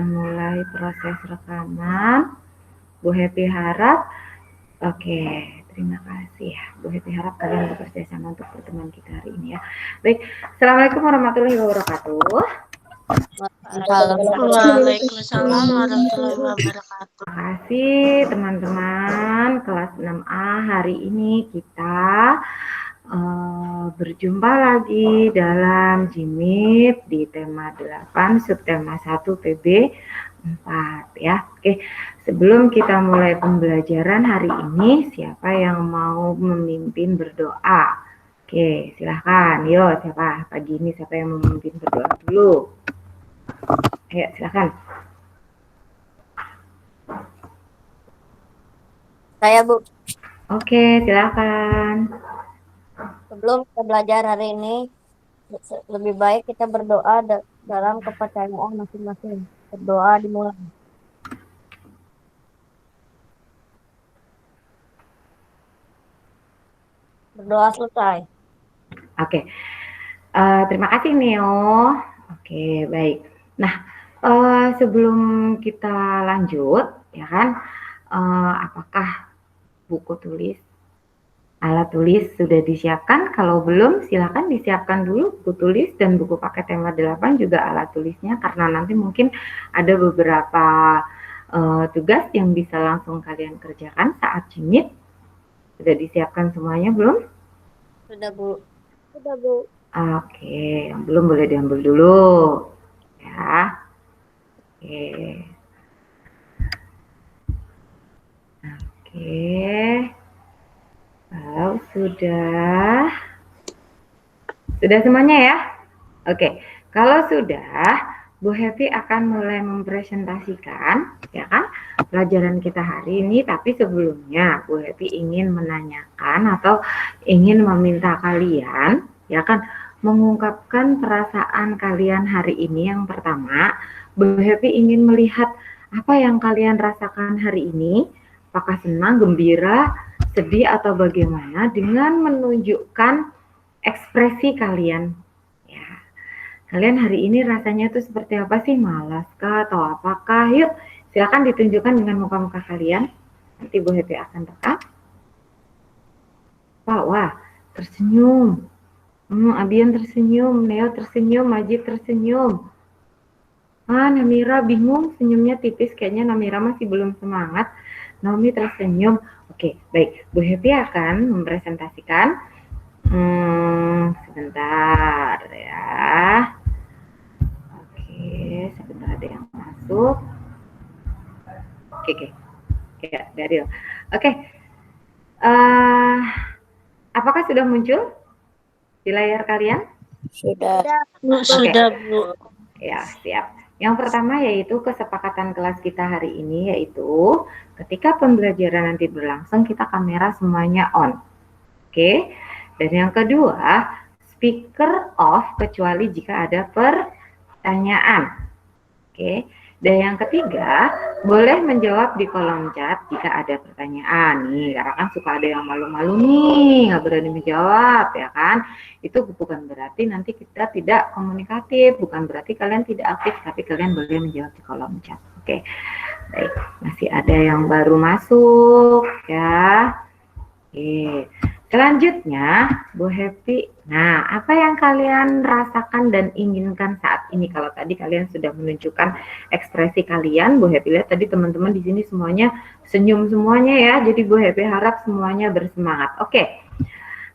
mulai proses rekaman. Bu Happy harap, oke, terima kasih ya. Bu Happy harap kalian bekerja sama untuk pertemuan kita hari ini ya. Baik, Assalamualaikum warahmatullahi wabarakatuh. Waalaikumsalam warahmatullahi wabarakatuh. Terima kasih teman-teman kelas 6A. Hari ini kita berjumpa lagi dalam JIMIT di tema 8 subtema 1 PB 4 ya. Oke, sebelum kita mulai pembelajaran hari ini, siapa yang mau memimpin berdoa? Oke, silahkan. Yo, siapa? Pagi ini siapa yang mau memimpin berdoa dulu? Ayo, silahkan. Saya, Bu. Oke, silahkan. Sebelum kita belajar hari ini, lebih baik kita berdoa dalam kepercayaan masing-masing. Berdoa dimulai. Berdoa selesai. Oke, terima kasih Neo. Oke, baik. Nah, sebelum kita lanjut, ya kan, apakah buku tulis, alat tulis sudah disiapkan? Kalau belum, silakan disiapkan dulu buku tulis dan buku paket tema 8 juga alat tulisnya, karena nanti mungkin ada beberapa tugas yang bisa langsung kalian kerjakan saat JIMIT. Sudah disiapkan semuanya belum? Sudah, Bu. Sudah, Bu. Oke, yang belum boleh diambil dulu ya. Oke. Kalau sudah semuanya ya. Oke, kalau sudah, Bu Happy akan mulai mempresentasikan ya kan pelajaran kita hari ini, tapi sebelumnya Bu Happy ingin menanyakan atau ingin meminta kalian ya kan mengungkapkan perasaan kalian hari ini. Yang pertama, Bu Happy ingin melihat apa yang kalian rasakan hari ini, apakah senang, gembira, sedih atau bagaimana, dengan menunjukkan ekspresi kalian. Ya, kalian hari ini rasanya tuh seperti apa sih? Malas kah atau apakah? Yuk, silakan ditunjukkan dengan muka-muka kalian. Nanti Bu Happy akan rekam. Wah, tersenyum. Abian tersenyum, Neo tersenyum, Majid tersenyum. Namira bingung, senyumnya tipis, kayaknya Namira masih belum semangat. Naomi tersenyum. Oke, baik. Bu Happy akan mempresentasikan. Sebentar ya. Oke, sebentar ada yang masuk. Oke. Ya, Daryl. Oke. Apakah sudah muncul di layar kalian? Sudah. Sudah, Bu. Ya, siap. Yang pertama yaitu kesepakatan kelas kita hari ini, yaitu ketika pembelajaran nanti berlangsung kita kamera semuanya on. Oke. Dan yang kedua, speaker off kecuali jika ada pertanyaan. Oke. Dan yang ketiga, boleh menjawab di kolom chat jika ada pertanyaan nih, karena kan suka ada yang malu-malu nih, nggak berani menjawab ya kan. Itu bukan berarti nanti kita tidak komunikatif, bukan berarti kalian tidak aktif, tapi kalian boleh menjawab di kolom chat. Oke, baik. Masih ada yang baru masuk ya. Oke. Selanjutnya, Bu Happy. Nah, apa yang kalian rasakan dan inginkan saat ini? Kalau tadi kalian sudah menunjukkan ekspresi kalian, Bu Happy lihat tadi teman-teman di sini semuanya senyum semuanya ya. Jadi Bu Happy harap semuanya bersemangat. Oke.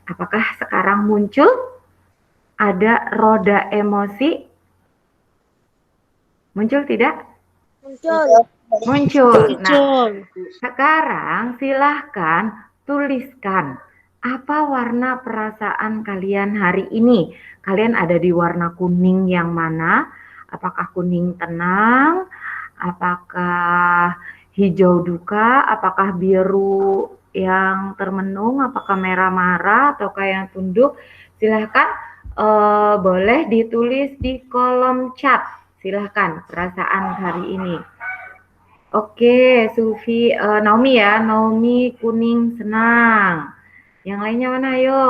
Apakah sekarang muncul ada roda emosi? Muncul tidak? Muncul. Nah, sekarang silahkan tuliskan apa warna perasaan kalian hari ini. Kalian ada di warna kuning yang mana? Apakah kuning tenang? Apakah hijau duka? Apakah biru yang termenung? Apakah merah marah? Ataukah yang tunduk? Silahkan boleh ditulis di kolom chat. Silahkan perasaan hari ini. Oke, Sufi, Naomi ya, Naomi kuning senang. Yang lainnya mana, ayo?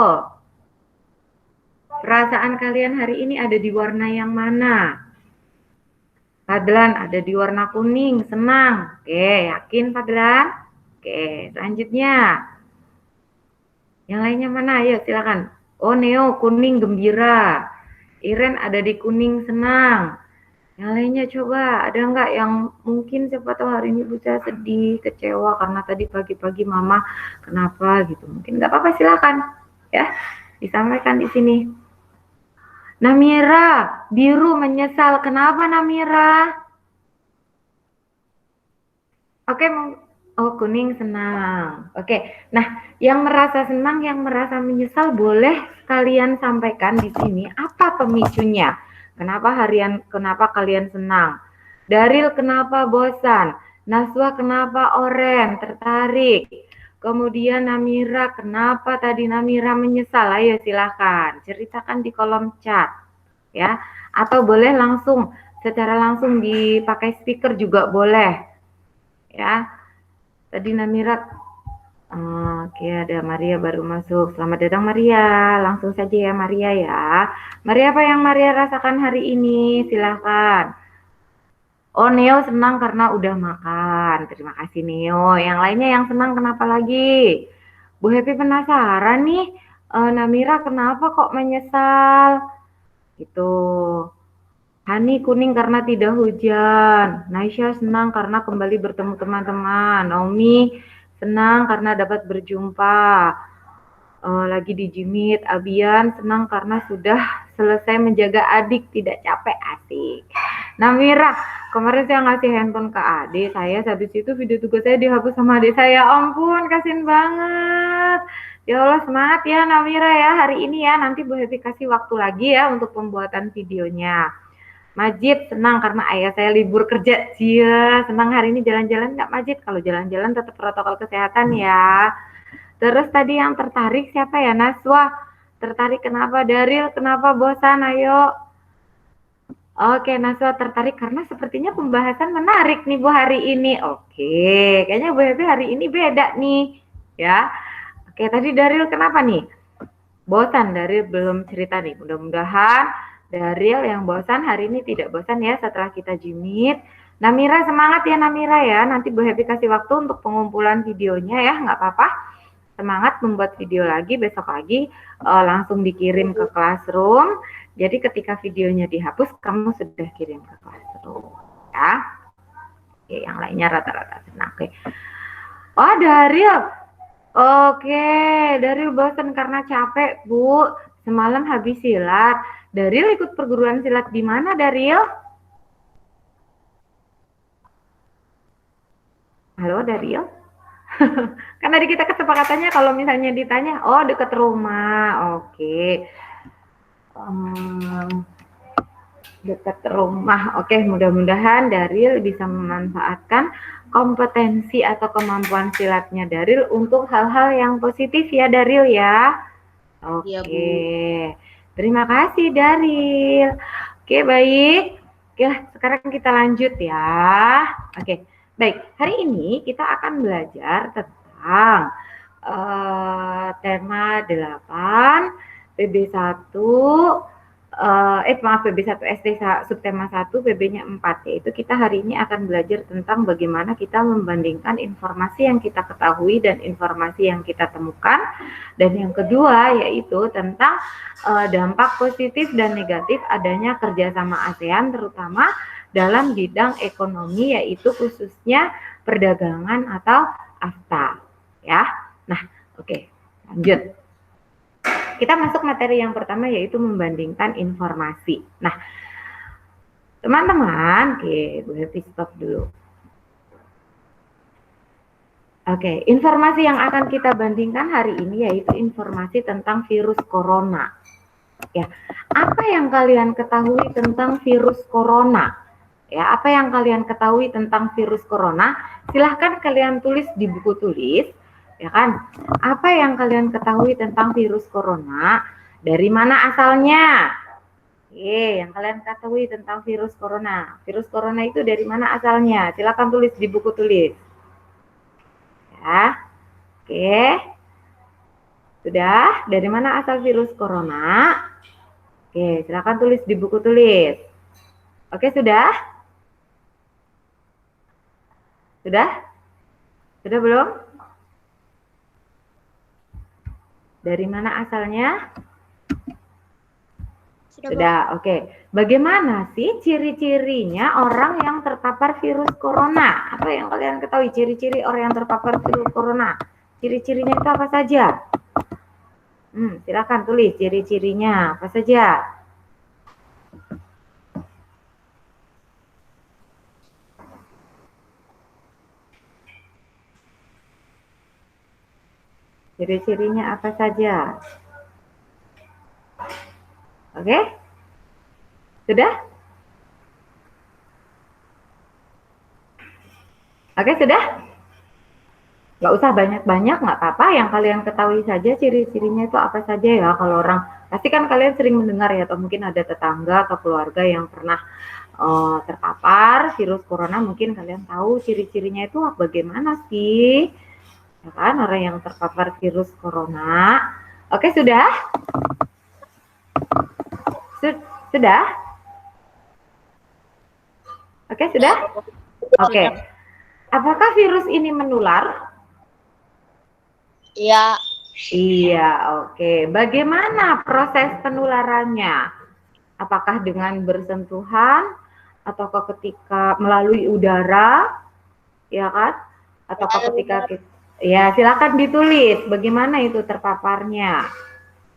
Perasaan kalian hari ini ada di warna yang mana? Fadlan ada di warna kuning, senang. Oke, yakin Fadlan? Oke, selanjutnya. Yang lainnya mana? Ayo silakan. Oh, Neo kuning gembira. Iren ada di kuning senang. Yang lainnya coba, ada nggak yang mungkin siapa tahu hari ini bisa sedih, kecewa karena tadi pagi-pagi mama kenapa gitu. Mungkin nggak apa-apa, silakan ya disampaikan di sini. Namira, biru menyesal. Kenapa Namira? Oke, oh kuning senang. Oke, nah yang merasa senang, yang merasa menyesal boleh kalian sampaikan di sini apa pemicunya. Kenapa kalian senang? Daril kenapa bosan? Naswa kenapa oren, tertarik? Kemudian Namira, kenapa tadi Namira menyesal? Ayo silahkan, ceritakan di kolom chat. Ya, atau boleh langsung, secara langsung dipakai speaker juga boleh. Ya, tadi Namira, oke ada Maria baru masuk. Selamat datang Maria, langsung saja ya Maria ya. Maria, apa yang Maria rasakan hari ini? Silahkan. Oh, Neo senang karena udah makan. Terima kasih Neo. Yang lainnya yang senang kenapa lagi? Bu Happy penasaran nih, Namira kenapa kok menyesal? Gitu. Hani kuning karena tidak hujan. Naisha senang karena kembali bertemu teman-teman. Naomi senang karena dapat berjumpa. Lagi di Jimit. Abian senang karena sudah selesai menjaga adik, tidak capek, asik. Namira, kemarin saya ngasih handphone ke adik saya, habis itu video tugas saya dihapus sama adik saya. Ampun, kasihan banget. Ya Allah, semangat ya Namira ya hari ini ya. Nanti Bu Happy kasih waktu lagi ya untuk pembuatan videonya. Majid senang karena ayah saya libur kerja. Cia, senang hari ini jalan-jalan nggak Majid? Kalau jalan-jalan tetap protokol kesehatan ya. Terus tadi yang tertarik siapa ya? Naswa. Tertarik kenapa? Daril kenapa bosan? Ayo. Oke, Naswa tertarik karena sepertinya pembahasan menarik nih Bu hari ini. Oke, kayaknya Bu Happy hari ini beda nih. Ya. Oke, tadi Daril kenapa nih? Bosan, Daril belum cerita nih. Mudah-mudahan Daril yang bosan hari ini tidak bosan ya setelah kita jimit. Namira semangat ya Namira ya. Nanti Bu Happy kasih waktu untuk pengumpulan videonya ya, nggak apa-apa. Semangat membuat video lagi besok lagi langsung dikirim ke Classroom. Jadi ketika videonya dihapus kamu sudah kirim ke Classroom ya. Oke, yang lainnya rata-rata senang. Oke. Oh Daril. Oke, Daril bosan karena capek Bu. Semalam habis silat. Daril ikut perguruan silat di mana, Daril? Halo, Daril? Kan tadi kita kesepakatannya kalau misalnya ditanya, oh dekat rumah, oke. Dekat rumah, oke. Mudah-mudahan Daril bisa memanfaatkan kompetensi atau kemampuan silatnya Daril untuk hal-hal yang positif ya, Daril ya. Oke. Iya, Bu. Terima kasih Daril. Oke, baik. Oke, sekarang kita lanjut ya. Oke, baik. Hari ini kita akan belajar tentang tema 8, PB1, PB1 SD subtema 1, PB-nya 4, yaitu kita hari ini akan belajar tentang bagaimana kita membandingkan informasi yang kita ketahui dan informasi yang kita temukan. Dan yang kedua yaitu tentang dampak positif dan negatif adanya kerjasama ASEAN terutama dalam bidang ekonomi yaitu khususnya perdagangan atau AFTA ya. Nah, oke, lanjut. Kita masuk materi yang pertama yaitu membandingkan informasi. Nah, teman-teman, oke, Bu Happy stop dulu. Oke, informasi yang akan kita bandingkan hari ini yaitu informasi tentang virus corona. Ya, apa yang kalian ketahui tentang virus corona? Ya, apa yang kalian ketahui tentang virus corona? Silahkan kalian tulis di buku tulis. Ya kan? Apa yang kalian ketahui tentang virus corona? Dari mana asalnya? Oke, yang kalian ketahui tentang virus corona. Virus corona itu dari mana asalnya? Silakan tulis di buku tulis. Ya. Oke. Sudah? Dari mana asal virus corona? Oke, silakan tulis di buku tulis. Oke, sudah? Sudah? Sudah belum? Dari mana asalnya? Sudah, oke. Bagaimana sih ciri-cirinya orang yang terpapar virus corona? Apa yang kalian ketahui ciri-ciri orang yang terpapar virus corona? Ciri-cirinya itu apa saja? Silakan tulis ciri-cirinya apa saja. Ciri-cirinya apa saja? Oke? Sudah? Oke, sudah? Nggak usah banyak-banyak, nggak apa-apa. Yang kalian ketahui saja ciri-cirinya itu apa saja ya. Kalau orang, pasti kan kalian sering mendengar ya, atau mungkin ada tetangga atau keluarga yang pernah terpapar virus corona. Mungkin kalian tahu ciri-cirinya itu bagaimana sih? Ya kan, orang yang terpapar virus corona. Oke, sudah? Sudah? Oke, sudah? Oke. Apakah virus ini menular? Iya. Iya, oke. Bagaimana proses penularannya? Apakah dengan bersentuhan ataukah ketika melalui udara? Ya kan? Ataukah ketika ya, silakan ditulis bagaimana itu terpaparnya.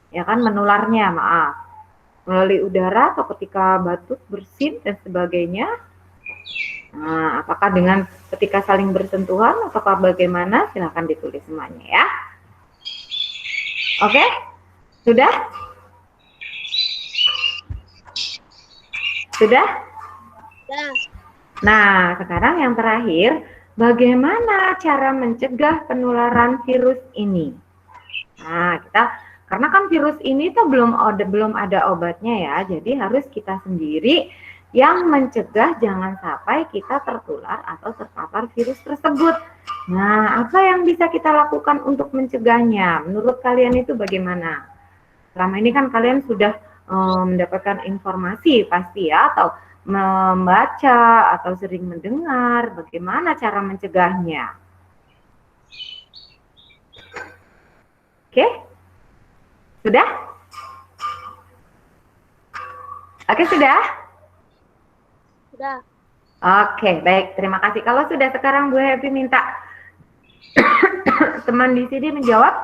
Ya kan, menularnya, maaf. Melalui udara atau ketika batuk, bersin dan sebagainya. Nah, apakah dengan ketika saling bersentuhan ataukah bagaimana? Silakan ditulis semuanya ya. Oke? Sudah? Sudah? Nah, sekarang yang terakhir, bagaimana cara mencegah penularan virus ini? Nah, karena kan virus ini tuh belum ada obatnya ya, jadi harus kita sendiri yang mencegah jangan sampai kita tertular atau terpapar virus tersebut. Nah, apa yang bisa kita lakukan untuk mencegahnya? Menurut kalian itu bagaimana? Selama ini kan kalian sudah mendapatkan informasi pasti ya, atau membaca atau sering mendengar bagaimana cara mencegahnya. Oke? Sudah? Oke, sudah? Sudah. Oke, baik. Terima kasih. Kalau sudah, sekarang Bu Happy minta teman di sini menjawab.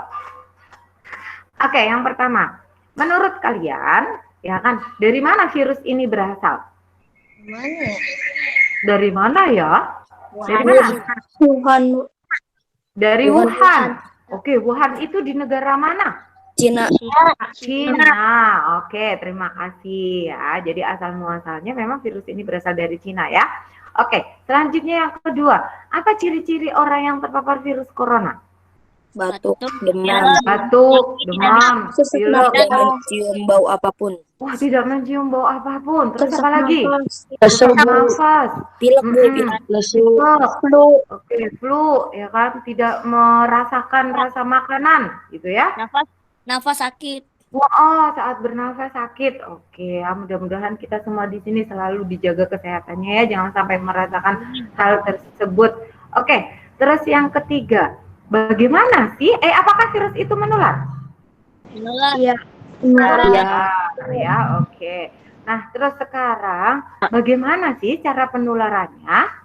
Oke, yang pertama. Menurut kalian, ya kan, dari mana virus ini berasal? Mana? Dari mana ya? Dari Wuhan. mana? Wuhan. Dari Wuhan. Oke, Wuhan itu di negara mana? Cina. Cina. Oke, terima kasih ya. Jadi asal muasalnya memang virus ini berasal dari Cina ya. Oke, selanjutnya yang kedua. Apa ciri-ciri orang yang terpapar virus corona? Batuk, demam. Batuk, demam, pilek, Tidak mencium bau apapun. wah, tidak mencium bau apapun. Terus apa lagi? Sesak Nafas, pilek, pilek. flu. Oke, flu ya kan, tidak merasakan rasa makanan gitu ya. Nafas sakit. Wah, saat bernafas sakit. Oke, ya, mudah-mudahan kita semua di sini selalu dijaga kesehatannya ya, jangan sampai merasakan hal tersebut. Oke, terus yang ketiga, bagaimana sih? Apakah virus itu menular? Menular. Iya. Ya, oke. Nah, terus sekarang bagaimana sih cara penularannya?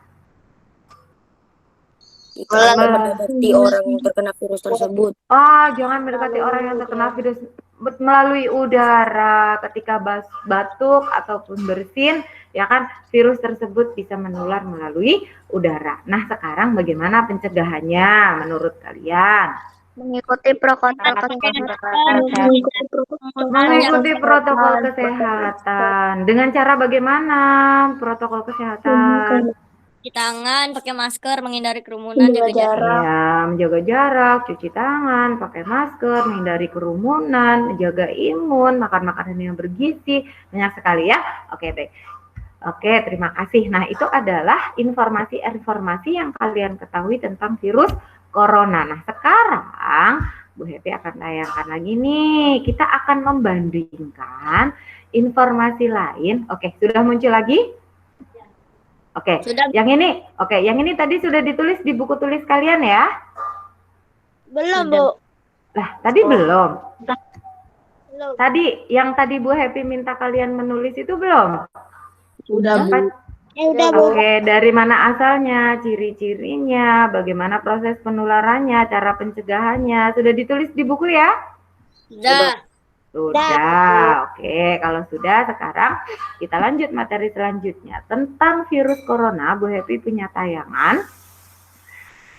Kita mendekati orang yang terkena virus tersebut. Jangan mendekati orang yang terkena virus melalui udara ketika batuk ataupun bersin, ya kan, virus tersebut bisa menular melalui udara. Nah, sekarang bagaimana pencegahannya menurut kalian? Mengikuti protokol kesehatan. Mengikuti protokol kesehatan. Dengan cara bagaimana protokol kesehatan? Cuci tangan, pakai masker, menghindari kerumunan, jaga jarak. Ya, menjaga jarak, cuci tangan, pakai masker, menghindari kerumunan, menjaga imun, makan makanan yang bergizi, banyak sekali ya. Oke, baik. Oke, terima kasih. Nah, itu adalah informasi-informasi yang kalian ketahui tentang virus corona. Nah, sekarang Bu Happy akan tayangkan lagi nih. Kita akan membandingkan informasi lain. Oke, sudah muncul lagi? Oke, Sudah. yang ini tadi sudah ditulis di buku tulis kalian ya? Belum, Sudah. Bu. Lah, tadi belum. Belum. Tadi yang tadi Bu Happy minta kalian menulis itu belum? Sudah, Bu. Udah, Bu. Oke, dari mana asalnya, ciri-cirinya, bagaimana proses penularannya, cara pencegahannya, sudah ditulis di buku ya? Sudah. Sudah. Oke, kalau sudah sekarang kita lanjut materi selanjutnya tentang virus corona. Bu Happy punya tayangan.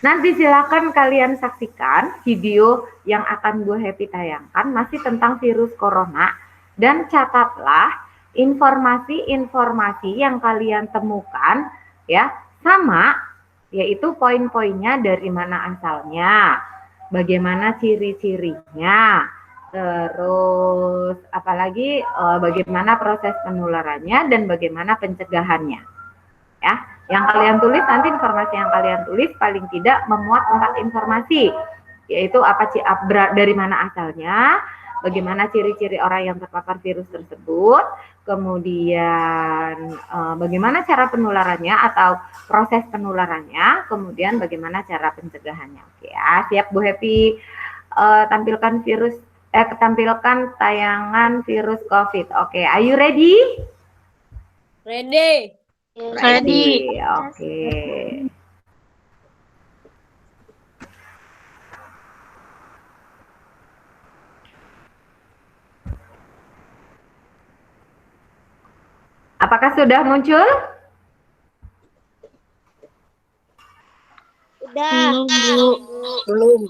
Nanti silakan kalian saksikan video yang akan Bu Happy tayangkan masih tentang virus corona dan catatlah informasi-informasi yang kalian temukan ya, sama yaitu poin-poinnya dari mana asalnya, bagaimana ciri-cirinya, terus apalagi bagaimana proses penularannya dan bagaimana pencegahannya. Ya, yang kalian tulis nanti informasi yang kalian tulis paling tidak memuat 4 informasi, yaitu dari mana asalnya, bagaimana ciri-ciri orang yang terpapar virus tersebut, kemudian bagaimana cara penularannya atau proses penularannya, kemudian bagaimana cara pencegahannya. Oke ya, siap Bu Happy tampilkan tayangan virus COVID. Oke, are you ready? Ready. Ready. Oke. Apakah sudah muncul? Udah. Belum.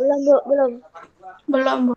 Belum, Bu. Belum.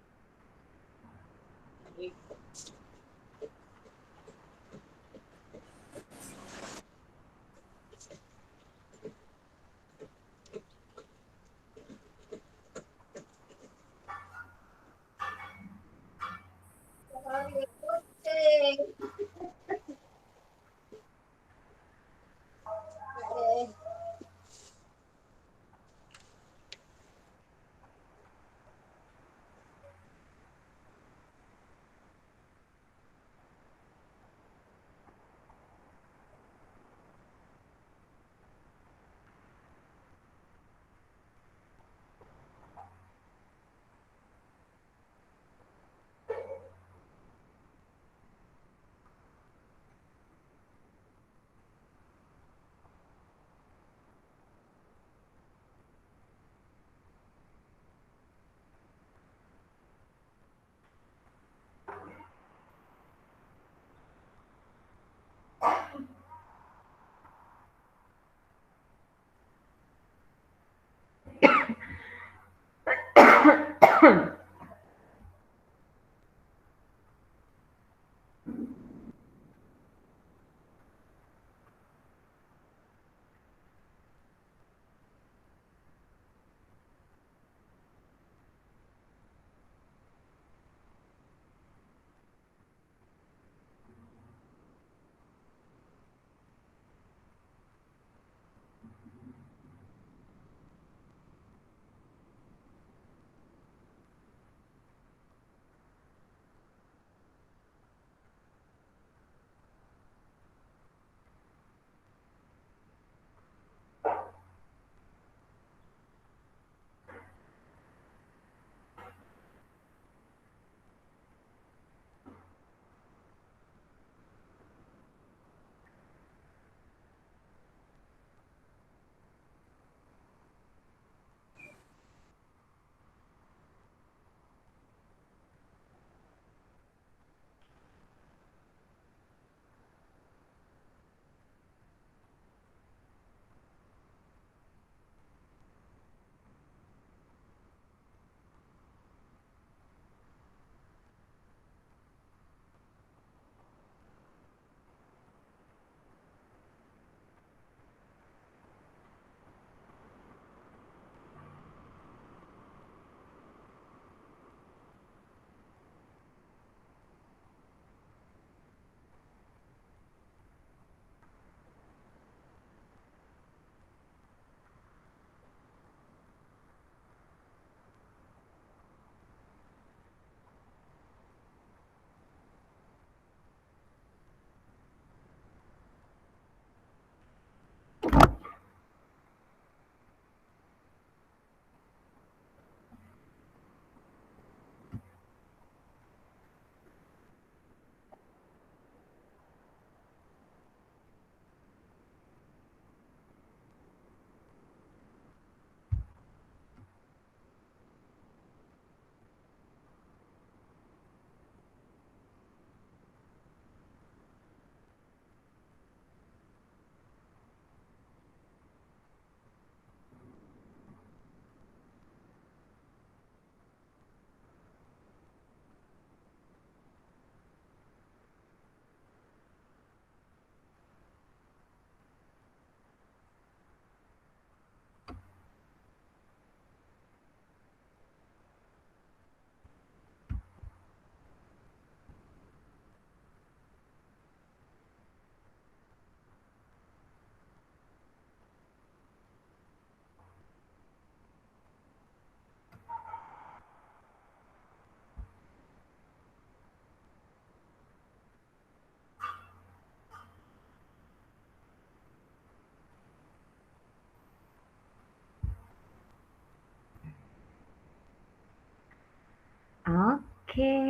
Oke.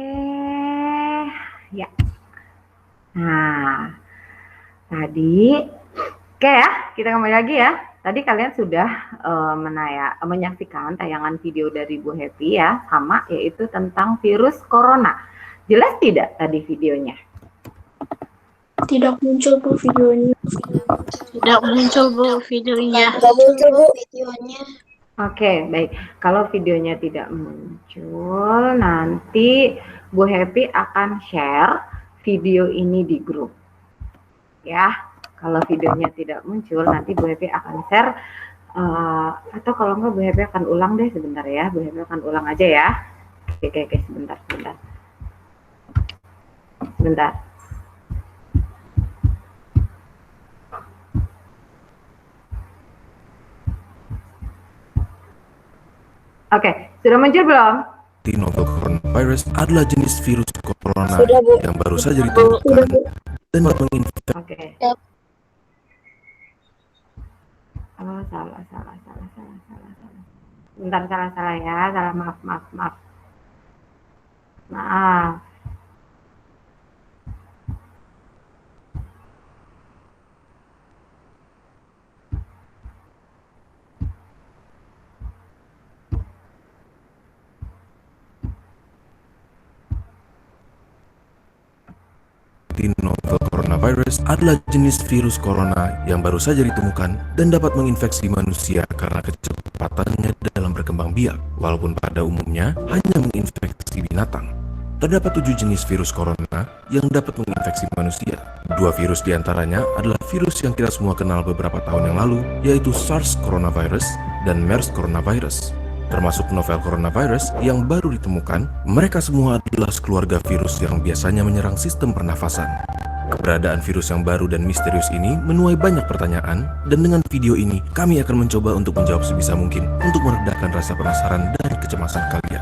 Ya. Nah, tadi oke ya, kita kembali lagi ya. Tadi kalian sudah menyaksikan tayangan video dari Bu Happy ya, sama yaitu tentang virus corona. Jelas tidak tadi videonya? Tidak muncul Bu videonya. Tidak muncul Bu videonya. Nggak muncul Bu videonya. Oke, baik. Kalau videonya tidak muncul, nanti Bu Happy akan share video ini di grup. Ya, kalau videonya tidak muncul, nanti Bu Happy akan share, atau kalau enggak Bu Happy akan ulang deh sebentar ya. Bu Happy akan ulang aja ya. Oke, sebentar. Oke, sudah muncul belum? Novel coronavirus adalah jenis virus corona Sudah, Bu. yang baru saja ditemukan dan menginfeksi. Oke. Yap. Oh, salah. Bentar, salah ya. Salah, maaf. Novel coronavirus adalah jenis virus corona yang baru saja ditemukan dan dapat menginfeksi manusia karena kecepatannya dalam berkembang biak, walaupun pada umumnya hanya menginfeksi binatang. Terdapat 7 jenis virus corona yang dapat menginfeksi manusia. 2 virus diantaranya adalah virus yang kita semua kenal beberapa tahun yang lalu, yaitu SARS coronavirus dan MERS coronavirus. Termasuk novel coronavirus yang baru ditemukan, mereka semua adalah sekeluarga virus yang biasanya menyerang sistem pernafasan. Keberadaan virus yang baru dan misterius ini menuai banyak pertanyaan, dan dengan video ini kami akan mencoba untuk menjawab sebisa mungkin untuk meredakan rasa penasaran dan kecemasan kalian.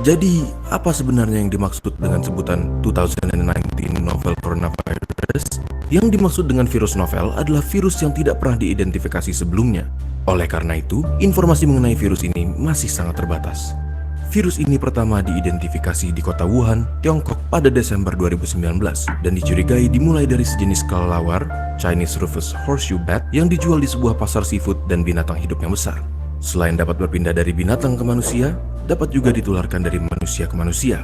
Jadi, apa sebenarnya yang dimaksud dengan sebutan 2019 novel coronavirus? Yang dimaksud dengan virus novel adalah virus yang tidak pernah diidentifikasi sebelumnya. Oleh karena itu, informasi mengenai virus ini masih sangat terbatas. Virus ini pertama diidentifikasi di kota Wuhan, Tiongkok pada Desember 2019 dan dicurigai dimulai dari sejenis kelelawar, Chinese Rufous Horseshoe Bat, yang dijual di sebuah pasar seafood dan binatang hidup yang besar. Selain dapat berpindah dari binatang ke manusia, dapat juga ditularkan dari manusia ke manusia.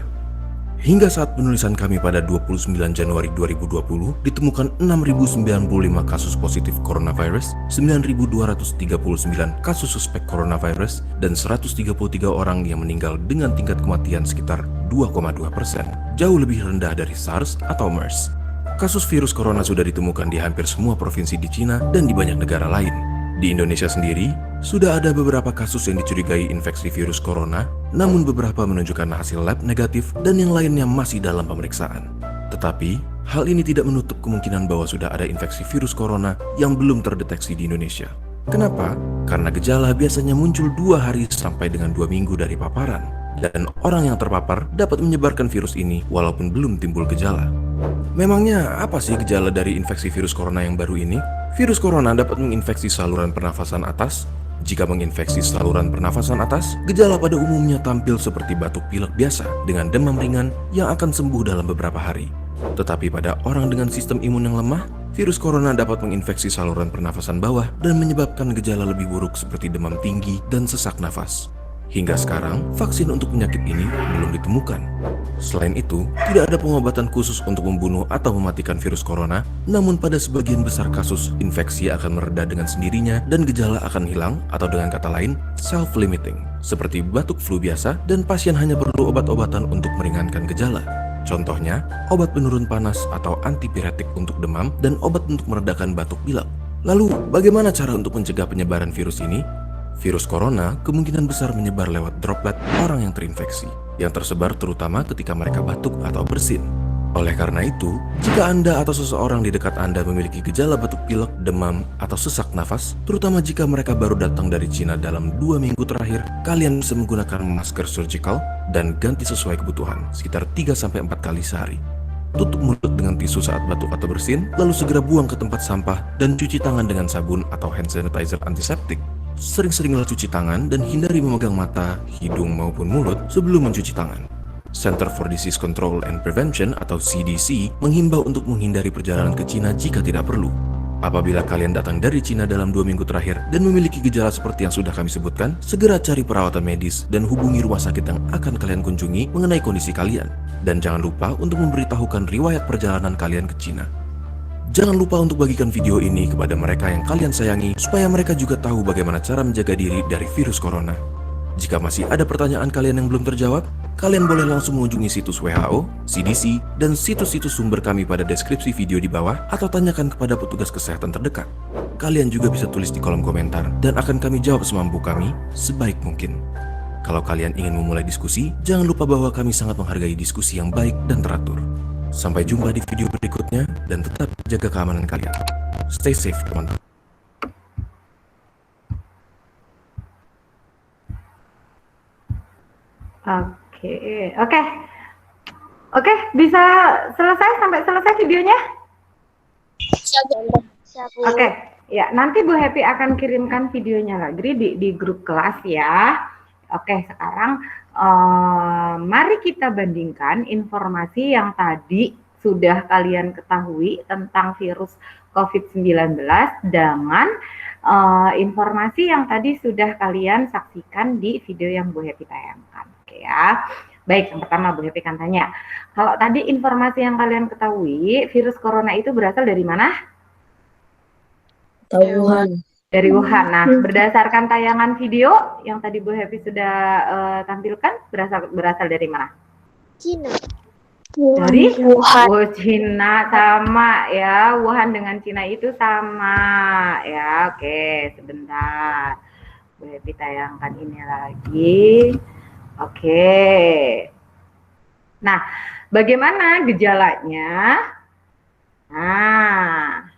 Hingga saat penulisan kami pada 29 Januari 2020, ditemukan 6.095 kasus positif coronavirus, 9.239 kasus suspek coronavirus, dan 133 orang yang meninggal dengan tingkat kematian sekitar 2,2%, jauh lebih rendah dari SARS atau MERS. Kasus virus corona sudah ditemukan di hampir semua provinsi di Cina dan di banyak negara lain. Di Indonesia sendiri, sudah ada beberapa kasus yang dicurigai infeksi virus corona, namun beberapa menunjukkan hasil lab negatif dan yang lainnya masih dalam pemeriksaan. Tetapi, hal ini tidak menutup kemungkinan bahwa sudah ada infeksi virus corona yang belum terdeteksi di Indonesia. Kenapa? Karena gejala biasanya muncul 2 hari sampai dengan 2 minggu dari paparan, dan orang yang terpapar dapat menyebarkan virus ini walaupun belum timbul gejala. Memangnya apa sih gejala dari infeksi virus corona yang baru ini? Virus corona dapat menginfeksi saluran pernafasan atas. Jika menginfeksi saluran pernafasan atas, gejala pada umumnya tampil seperti batuk pilek biasa dengan demam ringan yang akan sembuh dalam beberapa hari. Tetapi pada orang dengan sistem imun yang lemah, virus corona dapat menginfeksi saluran pernafasan bawah dan menyebabkan gejala lebih buruk seperti demam tinggi dan sesak nafas. Hingga sekarang, vaksin untuk penyakit ini belum ditemukan. Selain itu, tidak ada pengobatan khusus untuk membunuh atau mematikan virus corona, namun pada sebagian besar kasus, infeksi akan mereda dengan sendirinya dan gejala akan hilang, atau dengan kata lain, self-limiting, seperti batuk flu biasa, dan pasien hanya perlu obat-obatan untuk meringankan gejala. Contohnya, obat penurun panas atau antipiretik untuk demam dan obat untuk meredakan batuk pilek. Lalu, bagaimana cara untuk mencegah penyebaran virus ini? Virus corona kemungkinan besar menyebar lewat droplet orang yang terinfeksi, yang tersebar terutama ketika mereka batuk atau bersin. Oleh karena itu, jika Anda atau seseorang di dekat Anda memiliki gejala batuk pilek, demam, atau sesak nafas, terutama jika mereka baru datang dari Cina dalam 2 minggu terakhir, kalian bisa menggunakan masker surgical dan ganti sesuai kebutuhan, sekitar 3-4 kali sehari. tutup mulut dengan tisu saat batuk atau bersin, lalu segera buang ke tempat sampah dan cuci tangan dengan sabun atau hand sanitizer antiseptik. Sering-seringlah cuci tangan dan hindari memegang mata, hidung maupun mulut sebelum mencuci tangan. Center for Disease Control and Prevention atau CDC menghimbau untuk menghindari perjalanan ke Cina jika tidak perlu. Apabila kalian datang dari Cina dalam 2 minggu terakhir dan memiliki gejala seperti yang sudah kami sebutkan, segera cari perawatan medis dan hubungi rumah sakit yang akan kalian kunjungi mengenai kondisi kalian. Dan jangan lupa untuk memberitahukan riwayat perjalanan kalian ke Cina. Jangan lupa untuk bagikan video ini kepada mereka yang kalian sayangi supaya mereka juga tahu bagaimana cara menjaga diri dari virus corona. Jika masih ada pertanyaan kalian yang belum terjawab, kalian boleh langsung mengunjungi situs WHO, CDC, dan situs-situs sumber kami pada deskripsi video di bawah atau tanyakan kepada petugas kesehatan terdekat. Kalian juga bisa tulis di kolom komentar dan akan kami jawab semampu kami sebaik mungkin. Kalau kalian ingin memulai diskusi, jangan lupa bahwa kami sangat menghargai diskusi yang baik dan teratur. Sampai jumpa di video berikutnya dan tetap jaga keamanan kalian. Stay safe, teman-teman. Oke, bisa selesai sampai selesai videonya? Oke, ya nanti Bu Happy akan kirimkan videonya lagi di grup kelas ya. Oke, sekarang mari kita bandingkan informasi yang tadi sudah kalian ketahui tentang virus COVID-19 dengan informasi yang tadi sudah kalian saksikan di video yang Bu Happy tayangkan. Oke ya. Baik, yang pertama Bu Happy kan tanya, kalau tadi informasi yang kalian ketahui, virus corona itu berasal dari mana? Wuhan. Dari Wuhan. Nah, berdasarkan tayangan video yang tadi Bu Happy sudah tampilkan, berasal dari mana? Cina. Dari Wuhan. Oh, Cina sama ya, Wuhan dengan Cina itu sama ya. Oke, sebentar. Bu Happy tayangkan ini lagi. Oke. Nah, bagaimana gejalanya? Nah,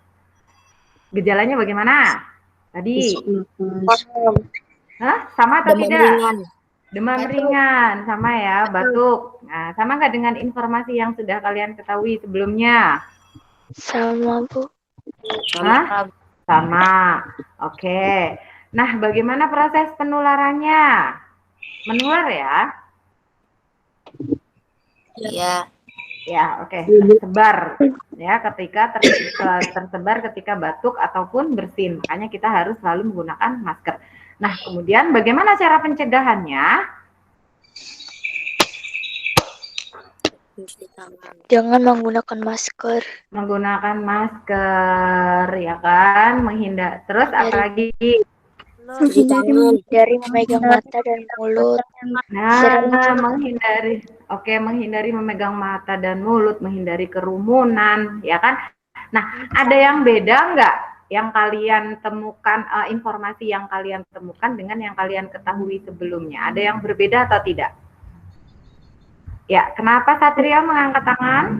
gejalanya bagaimana? Tadi. Hah? Sama atau tidak? Demam ringan, sama ya, batuk. Nah, sama nggak dengan informasi yang sudah kalian ketahui sebelumnya? Sama, Bu. Hah? Sama. Oke. Nah, bagaimana proses penularannya? Menular ya? Iya. Ya, oke. Tersebar ya ketika tersebar ketika batuk ataupun bersin. Makanya kita harus selalu menggunakan masker. Nah, kemudian bagaimana cara pencegahannya? Jangan menggunakan masker. Menggunakan masker, ya kan? Menghindar. Terus apalagi? Dari memegang mata dan mulut. Nah, menghindari memegang mata dan mulut, menghindari kerumunan, ya kan? Nah, ada yang beda nggak yang kalian temukan, informasi yang kalian temukan dengan yang kalian ketahui sebelumnya? Ada yang berbeda atau tidak? Ya, kenapa Satria mengangkat tangan?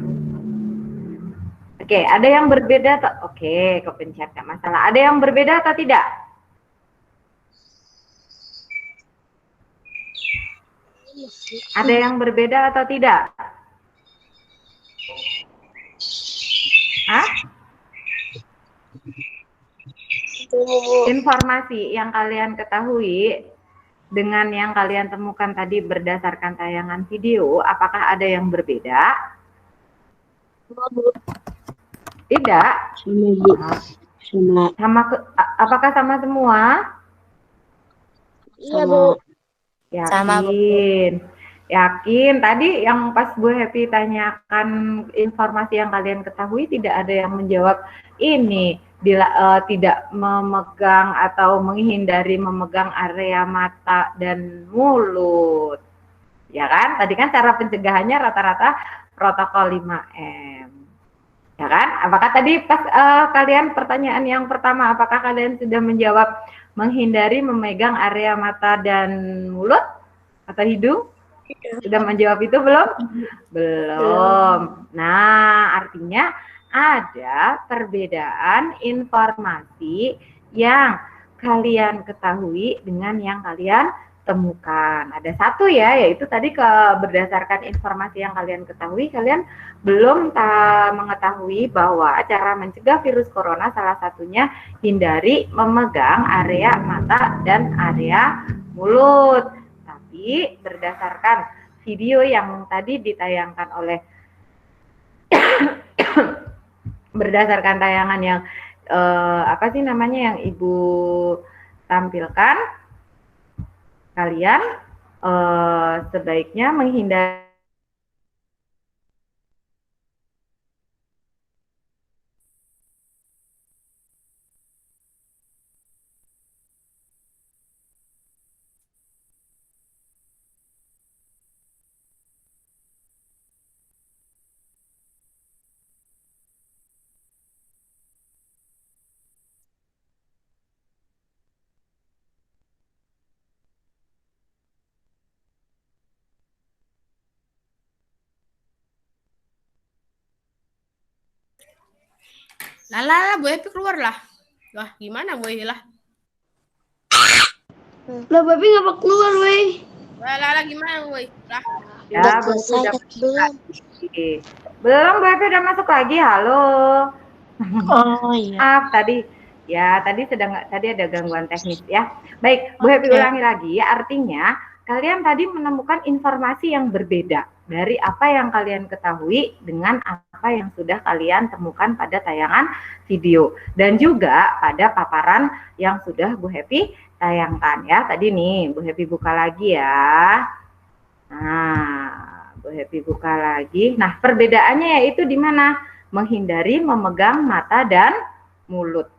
Oke, ada yang berbeda atau? Oke, kepencet nggak masalah. Ada yang berbeda atau tidak? Ada yang berbeda atau tidak? Hah? Informasi yang kalian ketahui dengan yang kalian temukan tadi berdasarkan tayangan video, apakah ada yang berbeda? Tidak. Apakah sama semua? Iya, Bu. Yakin. Yakin. Tadi yang pas Bu Happy tanyakan informasi yang kalian ketahui, tidak ada yang menjawab ini. Tidak memegang atau menghindari memegang area mata dan mulut. Ya kan? Tadi kan cara pencegahannya rata-rata protokol 5M. Ya kan? Apakah tadi pas kalian pertanyaan yang pertama, apakah kalian sudah menjawab menghindari memegang area mata dan mulut atau hidung? Sudah menjawab itu belum? Belum. Nah, artinya ada perbedaan informasi yang kalian ketahui dengan yang kalian temukan. Ada satu ya, yaitu tadi berdasarkan informasi yang kalian ketahui, kalian belum mengetahui bahwa cara mencegah virus corona salah satunya hindari memegang area mata dan area mulut. Tapi berdasarkan video yang tadi ditayangkan oleh berdasarkan tayangan yang yang Ibu tampilkan, kalian sebaiknya menghindari Lah, Bu Epi keluar lah. Wah, gimana Bu Epi lah? Lah, Babi ngapa keluar, weh? Lah, gimana Bu Epi? Lah. ya, Udah Bu Epi selesai udah kan belum? belum, Bu Epi udah masuk lagi. Halo. Oh iya. Maaf tadi tadi ada gangguan teknis ya. Baik, Bu Happy ulangi lagi. Artinya kalian tadi menemukan informasi yang berbeda dari apa yang kalian ketahui dengan apa yang sudah kalian temukan pada tayangan video dan juga pada paparan yang sudah Bu Happy tayangkan ya. Tadi nih Bu Happy buka lagi ya. Nah, Bu Happy buka lagi. Nah, perbedaannya yaitu di mana? Menghindari memegang mata dan mulut.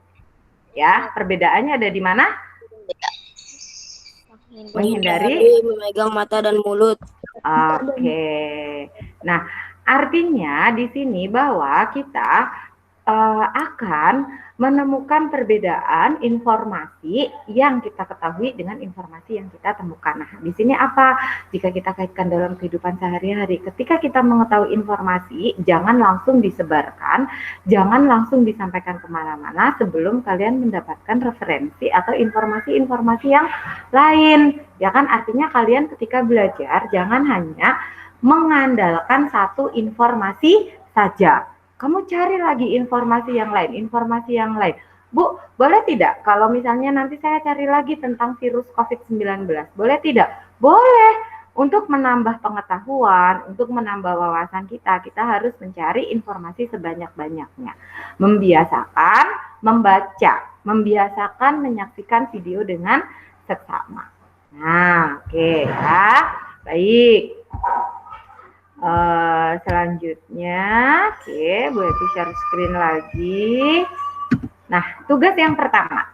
Ya, perbedaannya ada di mana? Menghindari memegang mata dan mulut. Oke. Nah, artinya di sini bahwa kita akan menemukan perbedaan informasi yang kita ketahui dengan informasi yang kita temukan. Nah, di sini apa? Jika kita kaitkan dalam kehidupan sehari-hari, ketika kita mengetahui informasi, jangan langsung disebarkan, jangan langsung disampaikan kemana-mana sebelum kalian mendapatkan referensi atau informasi-informasi yang lain. Ya kan, artinya kalian ketika belajar jangan hanya mengandalkan satu informasi saja. Kamu cari lagi informasi yang lain. Bu, boleh tidak kalau misalnya nanti saya cari lagi tentang virus COVID-19? Boleh tidak? Boleh. Untuk menambah pengetahuan, untuk menambah wawasan kita harus mencari informasi sebanyak-banyaknya. Membiasakan membaca, membiasakan menyaksikan video dengan seksama. Nah, oke ya. Baik. Selanjutnya, oke, Bu Happy share screen lagi. Nah, tugas yang pertama,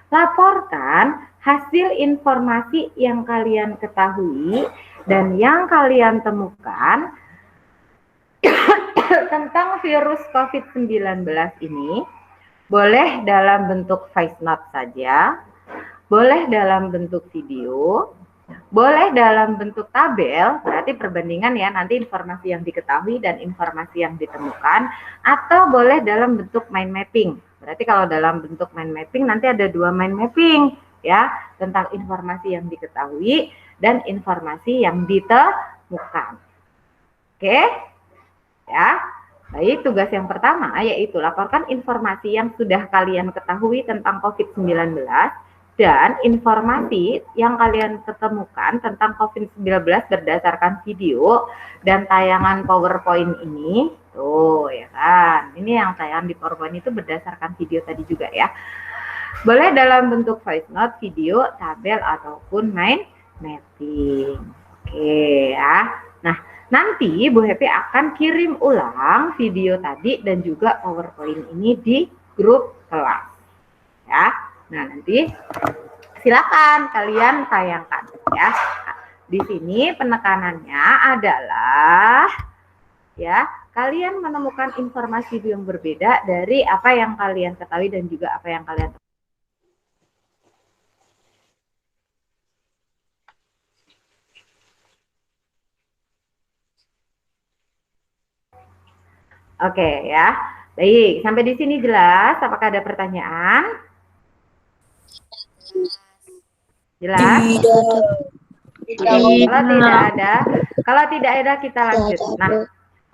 laporkan hasil informasi yang kalian ketahui dan yang kalian temukan tentang virus COVID-19 ini. Boleh dalam bentuk voice note saja, boleh dalam bentuk video, boleh dalam bentuk tabel, berarti perbandingan ya, nanti informasi yang diketahui dan informasi yang ditemukan, atau boleh dalam bentuk mind mapping. Berarti kalau dalam bentuk mind mapping nanti ada 2 mind mapping ya, tentang informasi yang diketahui dan informasi yang ditemukan. Oke? Ya. Baik, tugas yang pertama yaitu laporkan informasi yang sudah kalian ketahui tentang COVID-19 dan informasi yang kalian ketemukan tentang COVID-19 berdasarkan video dan tayangan PowerPoint ini. Tuh ya kan, ini yang tayangan di PowerPoint itu berdasarkan video tadi juga ya. Boleh dalam bentuk voice note, video, tabel, ataupun mind mapping. Oke ya. Nah, nanti Bu Happy akan kirim ulang video tadi dan juga PowerPoint ini di grup kelas. Ya. Nah, nanti silakan kalian tayangkan ya. Di sini penekanannya adalah ya, kalian menemukan informasi yang berbeda dari apa yang kalian ketahui dan juga apa yang kalian temukan. Oke ya. Baik, sampai di sini jelas. Apakah ada pertanyaan? Jelas? Tidak. Kalau tidak ada kita lanjut. Nah,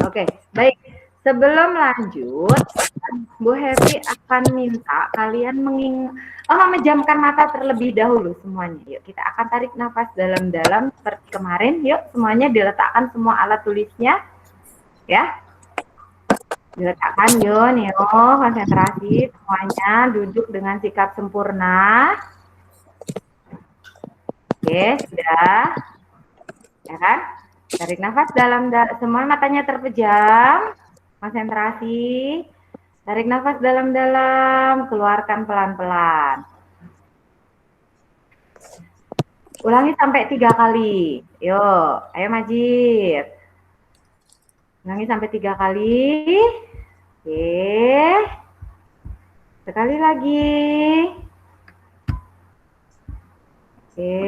oke, baik. Sebelum lanjut, Bu Happy akan minta kalian memejamkan mata terlebih dahulu semuanya. Yuk, kita akan tarik nafas dalam-dalam seperti kemarin. Yuk, semuanya diletakkan semua alat tulisnya. Ya. Diletakkan, yuk, Neo, konsentrasi semuanya, duduk dengan sikap sempurna. Oke, sudah. Ya kan? Tarik nafas dalam-dalam, semua matanya terpejam. Konsentrasi. Tarik nafas dalam-dalam, keluarkan pelan-pelan. Ulangi sampai 3 kali. Yuk, ayo Majid. Ulangi sampai 3 kali. Oke. Sekali lagi. Oke.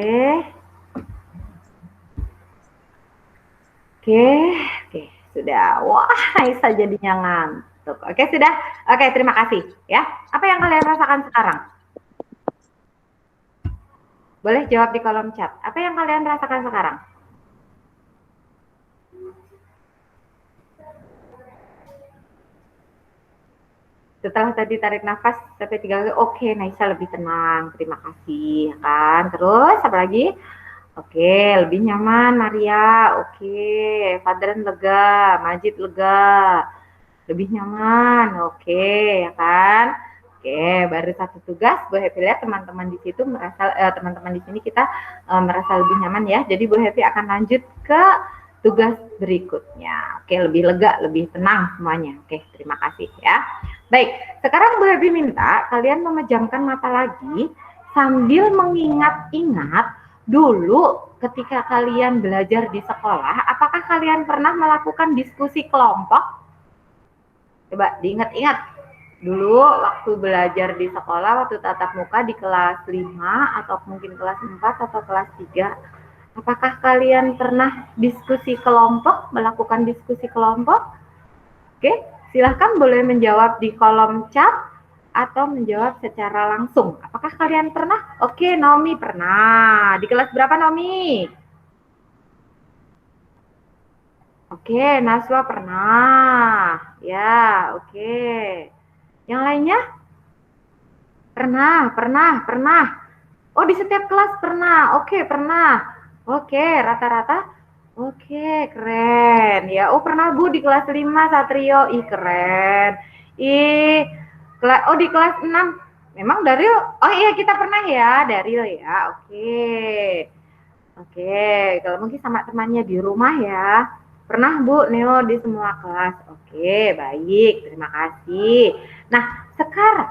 Oke, sudah. Wah, Aisyah jadinya ngantuk. Oke, sudah. Oke, terima kasih ya. Apa yang kalian rasakan sekarang? Boleh jawab di kolom chat. Apa yang kalian rasakan sekarang? Setelah tadi tarik nafas sampai 3 kali, oke, Naisa lebih tenang. Terima kasih, kan? Terus apa lagi? Oke, lebih nyaman Maria. Oke, Fadran lega, Majid lega. Lebih nyaman. Oke, ya kan? Oke, baru satu tugas. Bu Happy lihat teman-teman di situ merasa teman-teman di sini kita merasa lebih nyaman ya. Jadi Bu Happy akan lanjut ke tugas berikutnya. Oke, lebih lega, lebih tenang semuanya. Oke, terima kasih ya. Baik, sekarang Bu Happy minta kalian memejamkan mata lagi sambil mengingat-ingat dulu ketika kalian belajar di sekolah, apakah kalian pernah melakukan diskusi kelompok? Coba diingat-ingat. Dulu waktu belajar di sekolah, waktu tatap muka di kelas 5 atau mungkin kelas 4 atau kelas 3, apakah kalian pernah diskusi kelompok, melakukan diskusi kelompok? Oke, silahkan boleh menjawab di kolom chat atau menjawab secara langsung. Apakah kalian pernah? Oke, Nomi pernah. Di kelas berapa, Nomi? Oke, Naswa pernah. Ya, oke. Yang lainnya? Pernah. Oh, di setiap kelas pernah. Oke, pernah. Oke, rata-rata. Oke, keren. Ya, oh pernah Bu di kelas 5, Satrio. Ih, keren. Oh di kelas 6. Memang Daryl? Oh iya kita pernah ya, Daryl ya. Oke, kalau mungkin sama temannya di rumah ya. Pernah Bu Neo di semua kelas. Oke, baik. Terima kasih. Nah, sekarang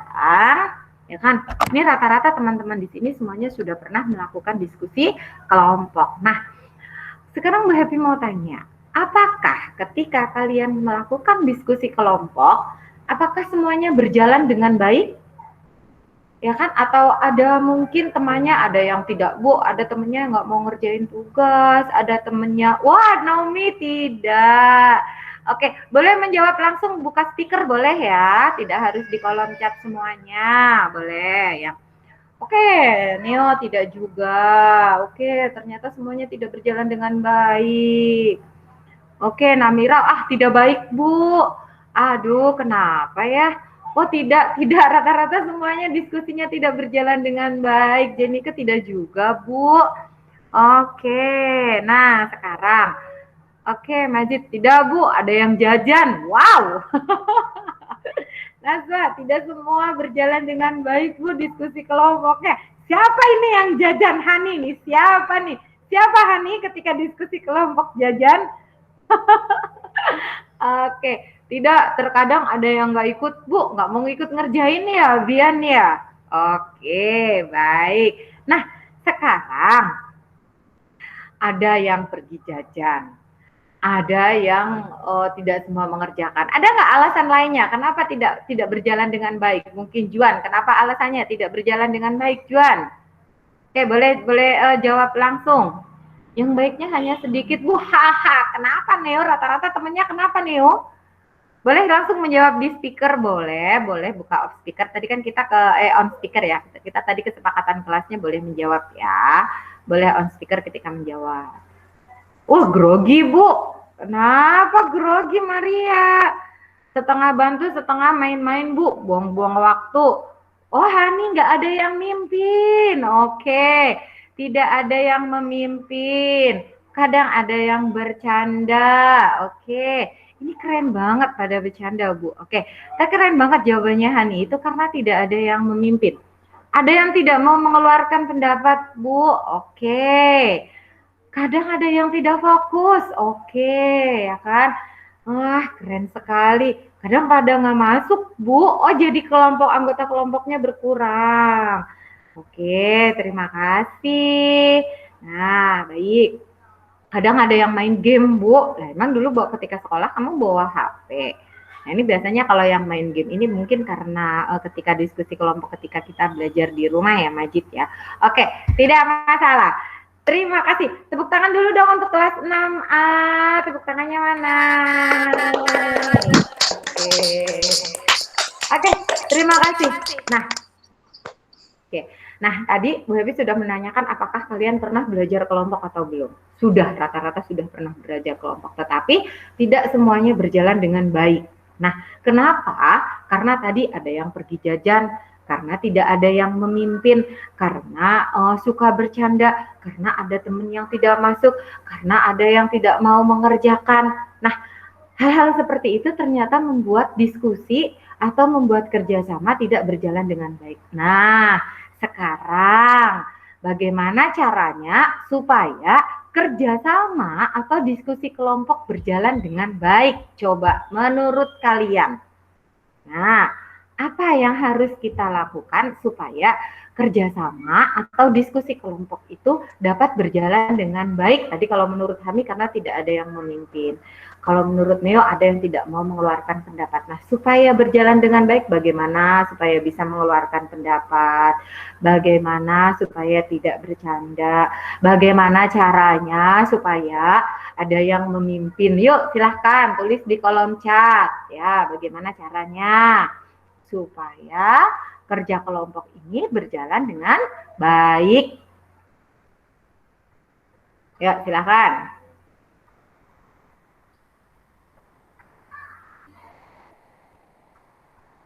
ya kan, ini rata-rata teman-teman di sini semuanya sudah pernah melakukan diskusi kelompok. Nah, sekarang Bu Happy mau tanya, apakah ketika kalian melakukan diskusi kelompok, apakah semuanya berjalan dengan baik? Ya kan? Atau ada mungkin temannya ada yang tidak, Bu, ada temennya nggak mau ngerjain tugas, ada temennya, wah Naomi tidak. Oke, boleh menjawab langsung, buka speaker boleh ya, tidak harus di kolom chat semuanya, boleh ya. Oke, Neo tidak juga. Oke, ternyata semuanya tidak berjalan dengan baik. Oke, Namira, tidak baik, Bu. Aduh, kenapa ya? Oh, tidak, rata-rata semuanya diskusinya tidak berjalan dengan baik. Jenika tidak juga, Bu. Oke, nah sekarang. Oke, Majid, tidak, Bu. Ada yang jajan. Wow. Nasa, tidak semua berjalan dengan baik, Bu, diskusi kelompoknya. Siapa ini yang jajan? Hani nih, siapa nih? Siapa Hani ketika diskusi kelompok jajan? Oke, tidak, terkadang ada yang nggak ikut, Bu, nggak mau ikut ngerjain ya, Bian ya. Oke, baik. Nah, sekarang ada yang pergi jajan. Ada yang tidak semua mengerjakan. Ada nggak alasan lainnya? Kenapa tidak berjalan dengan baik? Mungkin Juan, kenapa alasannya tidak berjalan dengan baik, Juan? Oke, boleh jawab langsung. Yang baiknya hanya sedikit, Bu. Haha, kenapa Neo? Rata-rata temennya kenapa Neo? Boleh langsung menjawab di speaker, boleh buka off speaker. Tadi kan kita ke on speaker ya. Kita tadi kesepakatan kelasnya boleh menjawab ya. Boleh on speaker ketika menjawab. Grogi Bu. Kenapa grogi Maria? Setengah bantu, setengah main-main Bu. Buang-buang waktu. Oh Hani nggak ada yang mimpin. Oke. Tidak ada yang memimpin. Kadang ada yang bercanda. Oke. Ini keren banget pada bercanda, Bu. Oke, keren banget jawabannya Hani. Itu karena tidak ada yang memimpin. Ada yang tidak mau mengeluarkan pendapat, Bu. Oke. Kadang ada yang tidak fokus. Oke, ya kan? Wah, keren sekali. Kadang pada nggak masuk, Bu. Oh, jadi anggota kelompoknya berkurang. Oke, terima kasih. Nah, baik. Kadang ada yang main game, Bu. Lah, emang dulu ketika sekolah kamu bawa HP. Nah, ini biasanya kalau yang main game ini mungkin karena ketika diskusi kelompok ketika kita belajar di rumah ya, Majid ya. Oke, tidak masalah. Terima kasih. Tepuk tangan dulu dong untuk kelas 6A. Tepuk tangannya mana? Oke, terima kasih. Nah, tadi Bu Happy sudah menanyakan apakah kalian pernah belajar kelompok atau belum. Sudah, rata-rata sudah pernah belajar kelompok, tetapi tidak semuanya berjalan dengan baik. Nah, kenapa? Karena tadi ada yang pergi jajan, karena tidak ada yang memimpin, karena suka bercanda, karena ada teman yang tidak masuk, karena ada yang tidak mau mengerjakan. Nah, hal-hal seperti itu ternyata membuat diskusi atau membuat kerjasama tidak berjalan dengan baik. Nah, sekarang bagaimana caranya supaya kerjasama atau diskusi kelompok berjalan dengan baik? Coba menurut kalian. Nah, apa yang harus kita lakukan supaya kerjasama atau diskusi kelompok itu dapat berjalan dengan baik? Tadi kalau menurut Hami karena tidak ada yang memimpin. Kalau menurut Neo ada yang tidak mau mengeluarkan pendapat. Nah, supaya berjalan dengan baik, bagaimana supaya bisa mengeluarkan pendapat? Bagaimana supaya tidak bercanda? Bagaimana caranya supaya ada yang memimpin? Yuk, silahkan tulis di kolom chat. Ya, bagaimana caranya supaya kerja kelompok ini berjalan dengan baik? Ya, silahkan.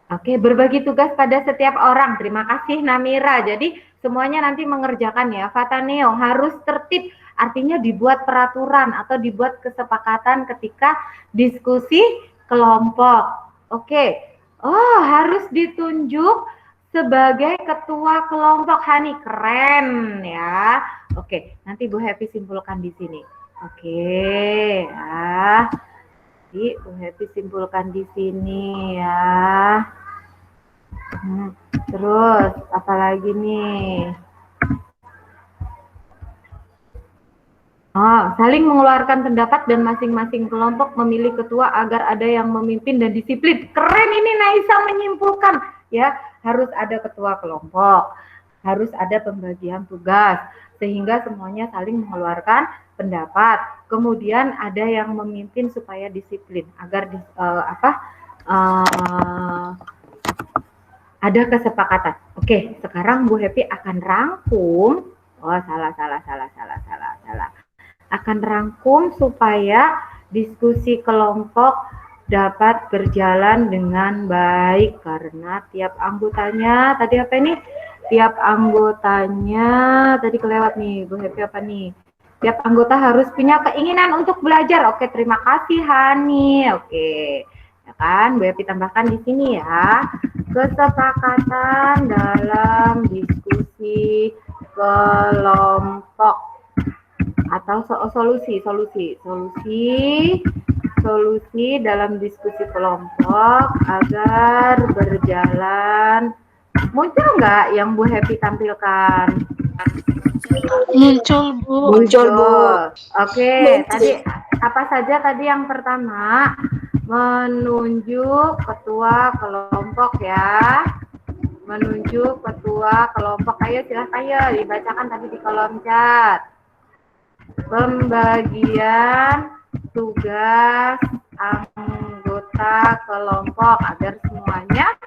Oke, berbagi tugas pada setiap orang. Terima kasih Namira. Jadi semuanya nanti mengerjakan ya. Fataneo harus tertib. Artinya dibuat peraturan atau dibuat kesepakatan ketika diskusi kelompok. Oke. Oh, harus ditunjuk sebagai ketua kelompok. Hani, keren ya. Oke, nanti Bu Happy simpulkan di sini. Oke, ya. Jadi Bu Happy simpulkan di sini ya. Terus apalagi nih? Saling mengeluarkan pendapat dan masing-masing kelompok memilih ketua agar ada yang memimpin dan disiplin. Keren ini Naisa menyimpulkan ya, harus ada ketua kelompok, harus ada pembagian tugas sehingga semuanya saling mengeluarkan pendapat. Kemudian ada yang memimpin supaya disiplin agar ada kesepakatan. Oke, sekarang Bu Happy akan rangkum. Oh, salah. Akan rangkum supaya diskusi kelompok dapat berjalan dengan baik karena tiap anggotanya tadi apa ini? Tiap anggotanya tadi kelewat nih, Bu Happy apa nih? Tiap anggota harus punya keinginan untuk belajar. Oke, terima kasih Hani. Oke. Ya kan, Bu Happy tambahkan di sini ya. Kesepakatan dalam diskusi kelompok atau solusi dalam diskusi kelompok agar berjalan. Muncul nggak yang Bu Happy tampilkan? Muncul Bu. Oke, tadi apa saja tadi yang pertama? Menunjuk ketua kelompok ya. Menunjuk ketua kelompok. Ayo silahkan ya dibacakan tadi di kolom chat. Pembagian tugas anggota anggota kelompok agar semuanya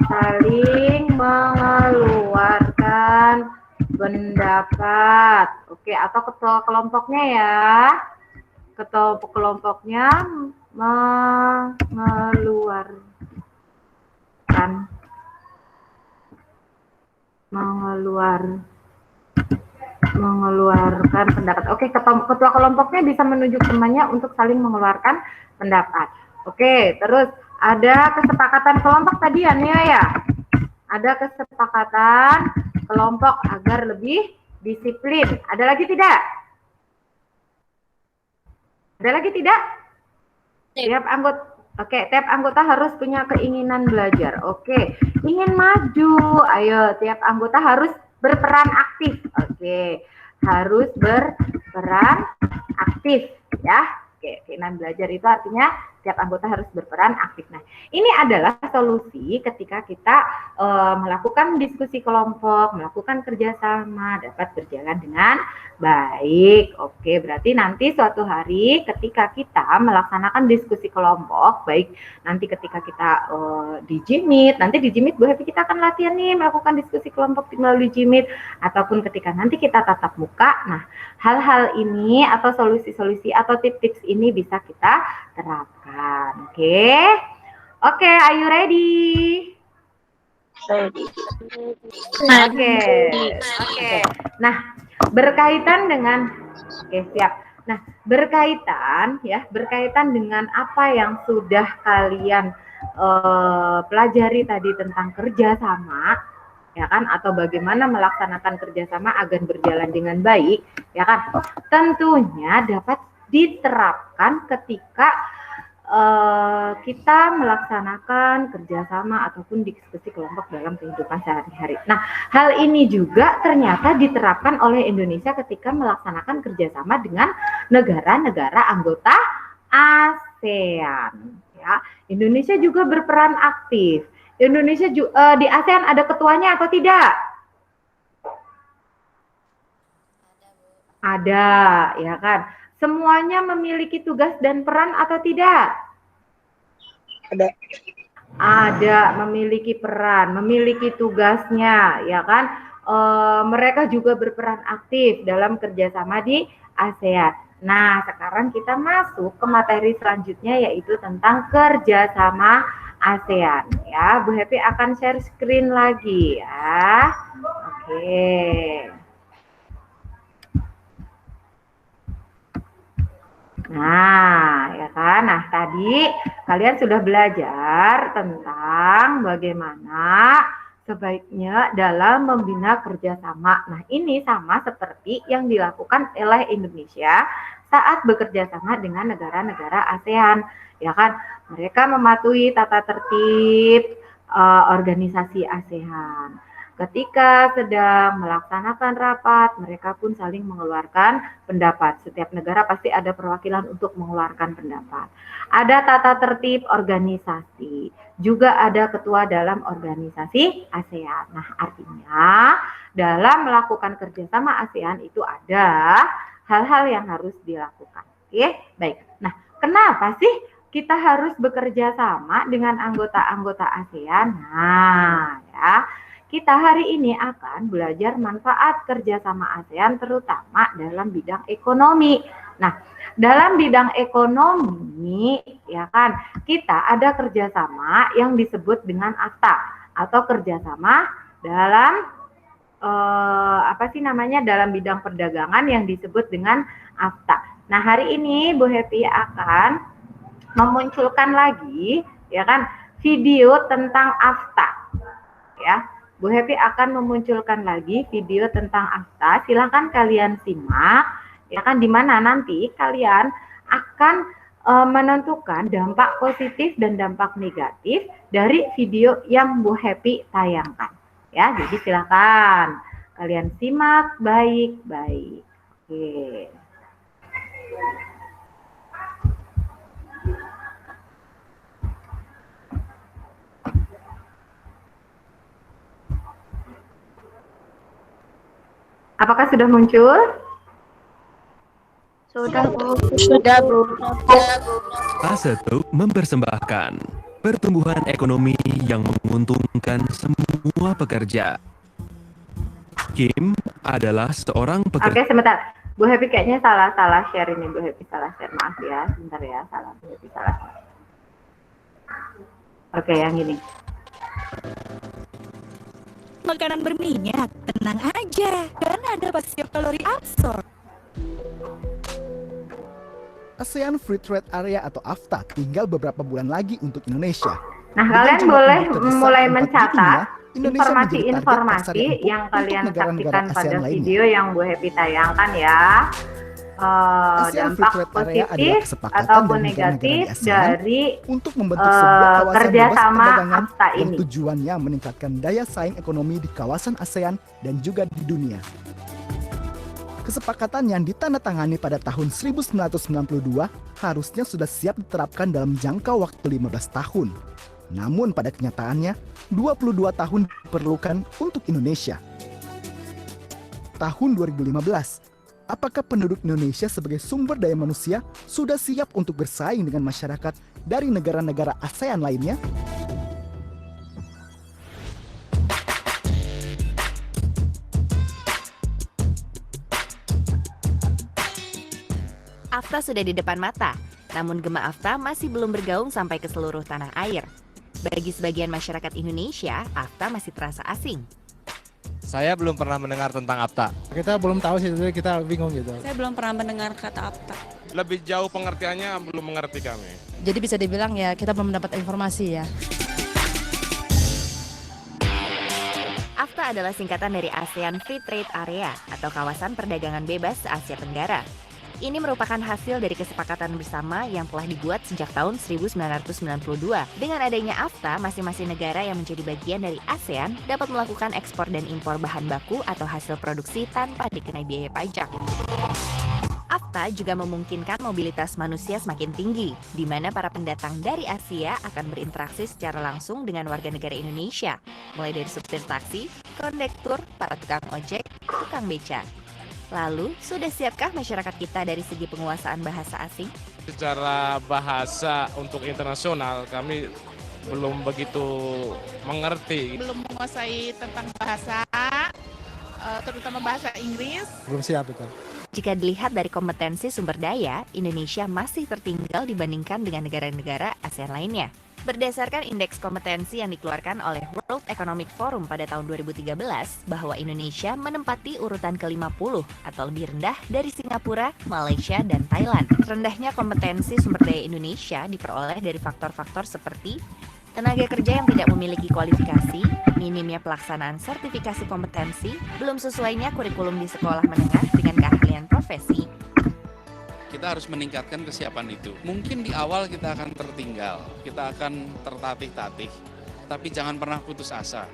saling mengeluarkan pendapat. Atau ketua kelompoknya ya. Ketua kelompoknya mengeluarkan pendapat. Ketua kelompoknya bisa menunjuk temannya untuk saling mengeluarkan pendapat. Terus ada kesepakatan kelompok tadi ya, ada kesepakatan kelompok agar lebih disiplin. Ada lagi tidak? Tiap anggota harus punya keinginan belajar. Ingin maju. Ayo, tiap anggota harus berperan aktif. Harus berperan aktif ya. Keinginan belajar itu artinya tiap anggota harus berperan aktif. Nah, ini adalah solusi ketika kita melakukan diskusi kelompok, melakukan kerjasama dapat berjalan dengan baik. Berarti nanti suatu hari ketika kita melaksanakan diskusi kelompok, baik nanti ketika kita di Jimit, nanti di Jimit Bu Happy kita akan latihan nih melakukan diskusi kelompok melalui Jimit, ataupun ketika nanti kita tatap muka. Nah, hal-hal ini atau solusi-solusi atau tips-tips ini bisa kita terapkan. Are you ready? Nah, berkaitan dengan siap. Nah, berkaitan dengan apa yang sudah kalian pelajari tadi tentang kerjasama, ya kan, atau bagaimana melaksanakan kerjasama agar berjalan dengan baik, ya kan, tentunya dapat diterapkan ketika kita melaksanakan kerjasama ataupun diskusi kelompok dalam kehidupan sehari-hari. Nah, hal ini juga ternyata diterapkan oleh Indonesia ketika melaksanakan kerjasama dengan negara-negara anggota ASEAN. Ya, Indonesia juga berperan aktif. Indonesia di ASEAN ada ketuanya atau tidak? Ada, ya kan? Semuanya memiliki tugas dan peran atau tidak? Ada, memiliki peran, memiliki tugasnya, ya kan? Mereka juga berperan aktif dalam kerjasama di ASEAN. Nah, sekarang kita masuk ke materi selanjutnya, yaitu tentang kerjasama ASEAN. Ya, Bu Happy akan share screen lagi ya. Nah, ya kan? Nah, tadi kalian sudah belajar tentang bagaimana sebaiknya dalam membina kerjasama. Nah, ini sama seperti yang dilakukan oleh Indonesia saat bekerja sama dengan negara-negara ASEAN. Ya kan? Mereka mematuhi tata tertib organisasi ASEAN. Ketika sedang melaksanakan rapat, mereka pun saling mengeluarkan pendapat. Setiap negara pasti ada perwakilan untuk mengeluarkan pendapat. Ada tata tertib organisasi, juga ada ketua dalam organisasi ASEAN. Nah, artinya dalam melakukan kerjasama ASEAN itu ada hal-hal yang harus dilakukan. Baik. Nah, kenapa sih kita harus bekerja sama dengan anggota-anggota ASEAN? Nah, ya. Kita hari ini akan belajar manfaat kerjasama ASEAN terutama dalam bidang ekonomi. Nah, dalam bidang ekonomi, ya kan, kita ada kerjasama yang disebut dengan AFTA atau kerjasama dalam dalam bidang perdagangan yang disebut dengan AFTA. Nah, hari ini Bu Happy akan memunculkan lagi, ya kan, video tentang AFTA, ya. Bu Happy akan memunculkan lagi video tentang AFTA. Silahkan kalian simak, ya kan, di mana nanti kalian akan menentukan dampak positif dan dampak negatif dari video yang Bu Happy tayangkan. Ya, jadi silahkan kalian simak baik-baik. Apakah sudah muncul? Sudah, Bu. Sudah, Bu. A1 mempersembahkan pertumbuhan ekonomi yang menguntungkan semua pekerja. Kim adalah seorang pekerja. Oke, sebentar. Bu Happy kayaknya salah share ini. Bu Happy salah share. Maaf ya, sebentar ya. Salah. Bu Happy salah share. Oke, yang ini. Makanan berminyak, tenang aja, karena ada pasir kalori absorb. ASEAN Free Trade Area atau AFTA tinggal beberapa bulan lagi untuk Indonesia. Nah, Dengan kalian jumlah boleh penduduk terbesar mulai keempat di mencatat dunia, Indonesia menjadi target pasar informasi yang empuk yang untuk kalian negara-negara saksikan pada ASEAN lainnya. video yang Bu Happy tayangkan ya. ASEAN Free Dampak Trade Area adalah positif kesepakatan ataupun dari negara-negara negatif di ASEAN dari untuk membentuk sebuah kawasan kerjasama bebas perdagangan AFTA yang ini. tujuannya meningkatkan daya saing ekonomi di kawasan ASEAN dan juga di dunia. Kesepakatan yang ditandatangani pada tahun 1992 harusnya sudah siap diterapkan dalam jangka waktu 15 tahun. Namun pada kenyataannya, 22 tahun diperlukan untuk Indonesia. Tahun 2015, apakah penduduk Indonesia sebagai sumber daya manusia sudah siap untuk bersaing dengan masyarakat dari negara-negara ASEAN lainnya? AFTA sudah di depan mata, namun gema AFTA masih belum bergaung sampai ke seluruh tanah air. Bagi sebagian masyarakat Indonesia, AFTA masih terasa asing. Saya belum pernah mendengar tentang AFTA. Kita belum tahu sih, kita bingung gitu. Saya belum pernah mendengar kata AFTA. Lebih jauh pengertiannya belum mengerti kami. Jadi bisa dibilang ya kita belum mendapat informasi ya. AFTA adalah singkatan dari ASEAN Free Trade Area atau kawasan perdagangan bebas Asia Tenggara. Ini merupakan hasil dari kesepakatan bersama yang telah dibuat sejak tahun 1992. Dengan adanya AFTA, masing-masing negara yang menjadi bagian dari ASEAN dapat melakukan ekspor dan impor bahan baku atau hasil produksi tanpa dikenai biaya pajak. AFTA juga memungkinkan mobilitas manusia semakin tinggi, di mana para pendatang dari Asia akan berinteraksi secara langsung dengan warga negara Indonesia, mulai dari supir taksi, kondektur, para tukang ojek, tukang beca. Lalu, sudah siapkah masyarakat kita dari segi penguasaan bahasa asing? Secara bahasa untuk internasional, kami belum begitu mengerti. Belum menguasai tentang bahasa, terutama bahasa Inggris. Belum siap itu. Jika dilihat dari kompetensi sumber daya, Indonesia masih tertinggal dibandingkan dengan negara-negara ASEAN lainnya. Berdasarkan indeks kompetensi yang dikeluarkan oleh World Economic Forum pada tahun 2013, bahwa Indonesia menempati urutan ke-50 atau lebih rendah dari Singapura, Malaysia, dan Thailand. Rendahnya kompetensi sumber daya Indonesia diperoleh dari faktor-faktor seperti tenaga kerja yang tidak memiliki kualifikasi, minimnya pelaksanaan sertifikasi kompetensi, belum sesuainya kurikulum di sekolah menengah dengan keahlian profesi. Kita harus meningkatkan kesiapan itu. Mungkin di awal kita akan tertinggal, kita akan tertatih-tatih, tapi jangan pernah putus asa.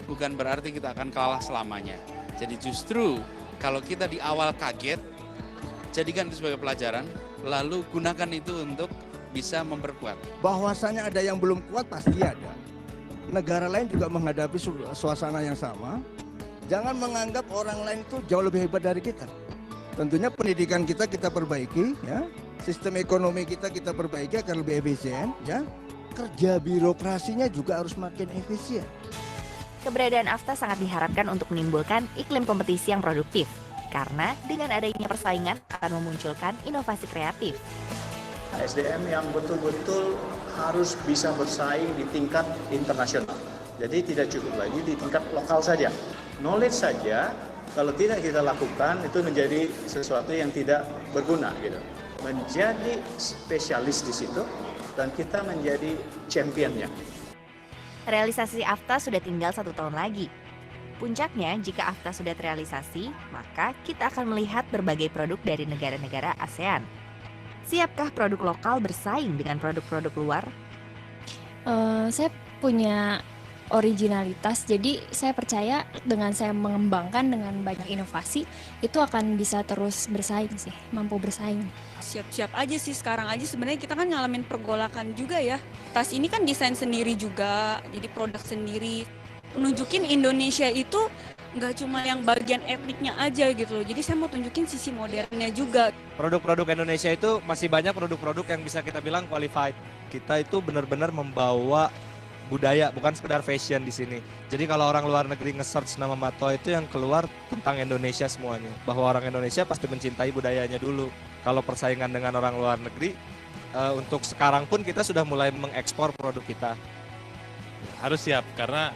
Bukan berarti kita akan kalah selamanya. Jadi justru kalau kita di awal kaget, jadikan itu sebagai pelajaran, lalu gunakan itu untuk bisa memperkuat. Bahwasanya ada yang belum kuat pasti ada. Negara lain juga menghadapi suasana yang sama. Jangan menganggap orang lain itu jauh lebih hebat dari kita. Tentunya pendidikan kita perbaiki, ya. Sistem ekonomi kita perbaiki akan lebih efisien, ya. Kerja birokrasinya juga harus makin efisien. Keberadaan AFTA sangat diharapkan untuk menimbulkan iklim kompetisi yang produktif, karena dengan adanya persaingan akan memunculkan inovasi kreatif. SDM yang betul-betul harus bisa bersaing di tingkat internasional. Jadi tidak cukup lagi di tingkat lokal saja. Knowledge saja, kalau tidak kita lakukan itu menjadi sesuatu yang tidak berguna gitu. Menjadi spesialis di situ dan kita menjadi championnya. Realisasi AFTA sudah tinggal 1 tahun lagi. Puncaknya, jika AFTA sudah terrealisasi, maka kita akan melihat berbagai produk dari negara-negara ASEAN. Siapkah produk lokal bersaing dengan produk-produk luar? Saya punya originalitas, jadi saya percaya dengan saya mengembangkan dengan banyak inovasi, itu akan bisa terus bersaing sih, mampu bersaing. Siap-siap aja sih, sekarang aja sebenarnya kita kan ngalamin pergolakan juga ya. Tas ini kan desain sendiri juga, jadi produk sendiri. Nunjukin Indonesia itu nggak cuma yang bagian etniknya aja gitu loh. Jadi saya mau tunjukin sisi modernnya juga. Produk-produk Indonesia itu masih banyak produk-produk yang bisa kita bilang qualified. Kita itu benar-benar membawa budaya, bukan sekedar fashion di sini. Jadi kalau orang luar negeri nge-search nama Mato itu yang keluar tentang Indonesia semuanya. Bahwa orang Indonesia pasti mencintai budayanya dulu. Kalau persaingan dengan orang luar negeri, untuk sekarang pun kita sudah mulai mengekspor produk kita. Harus siap, karena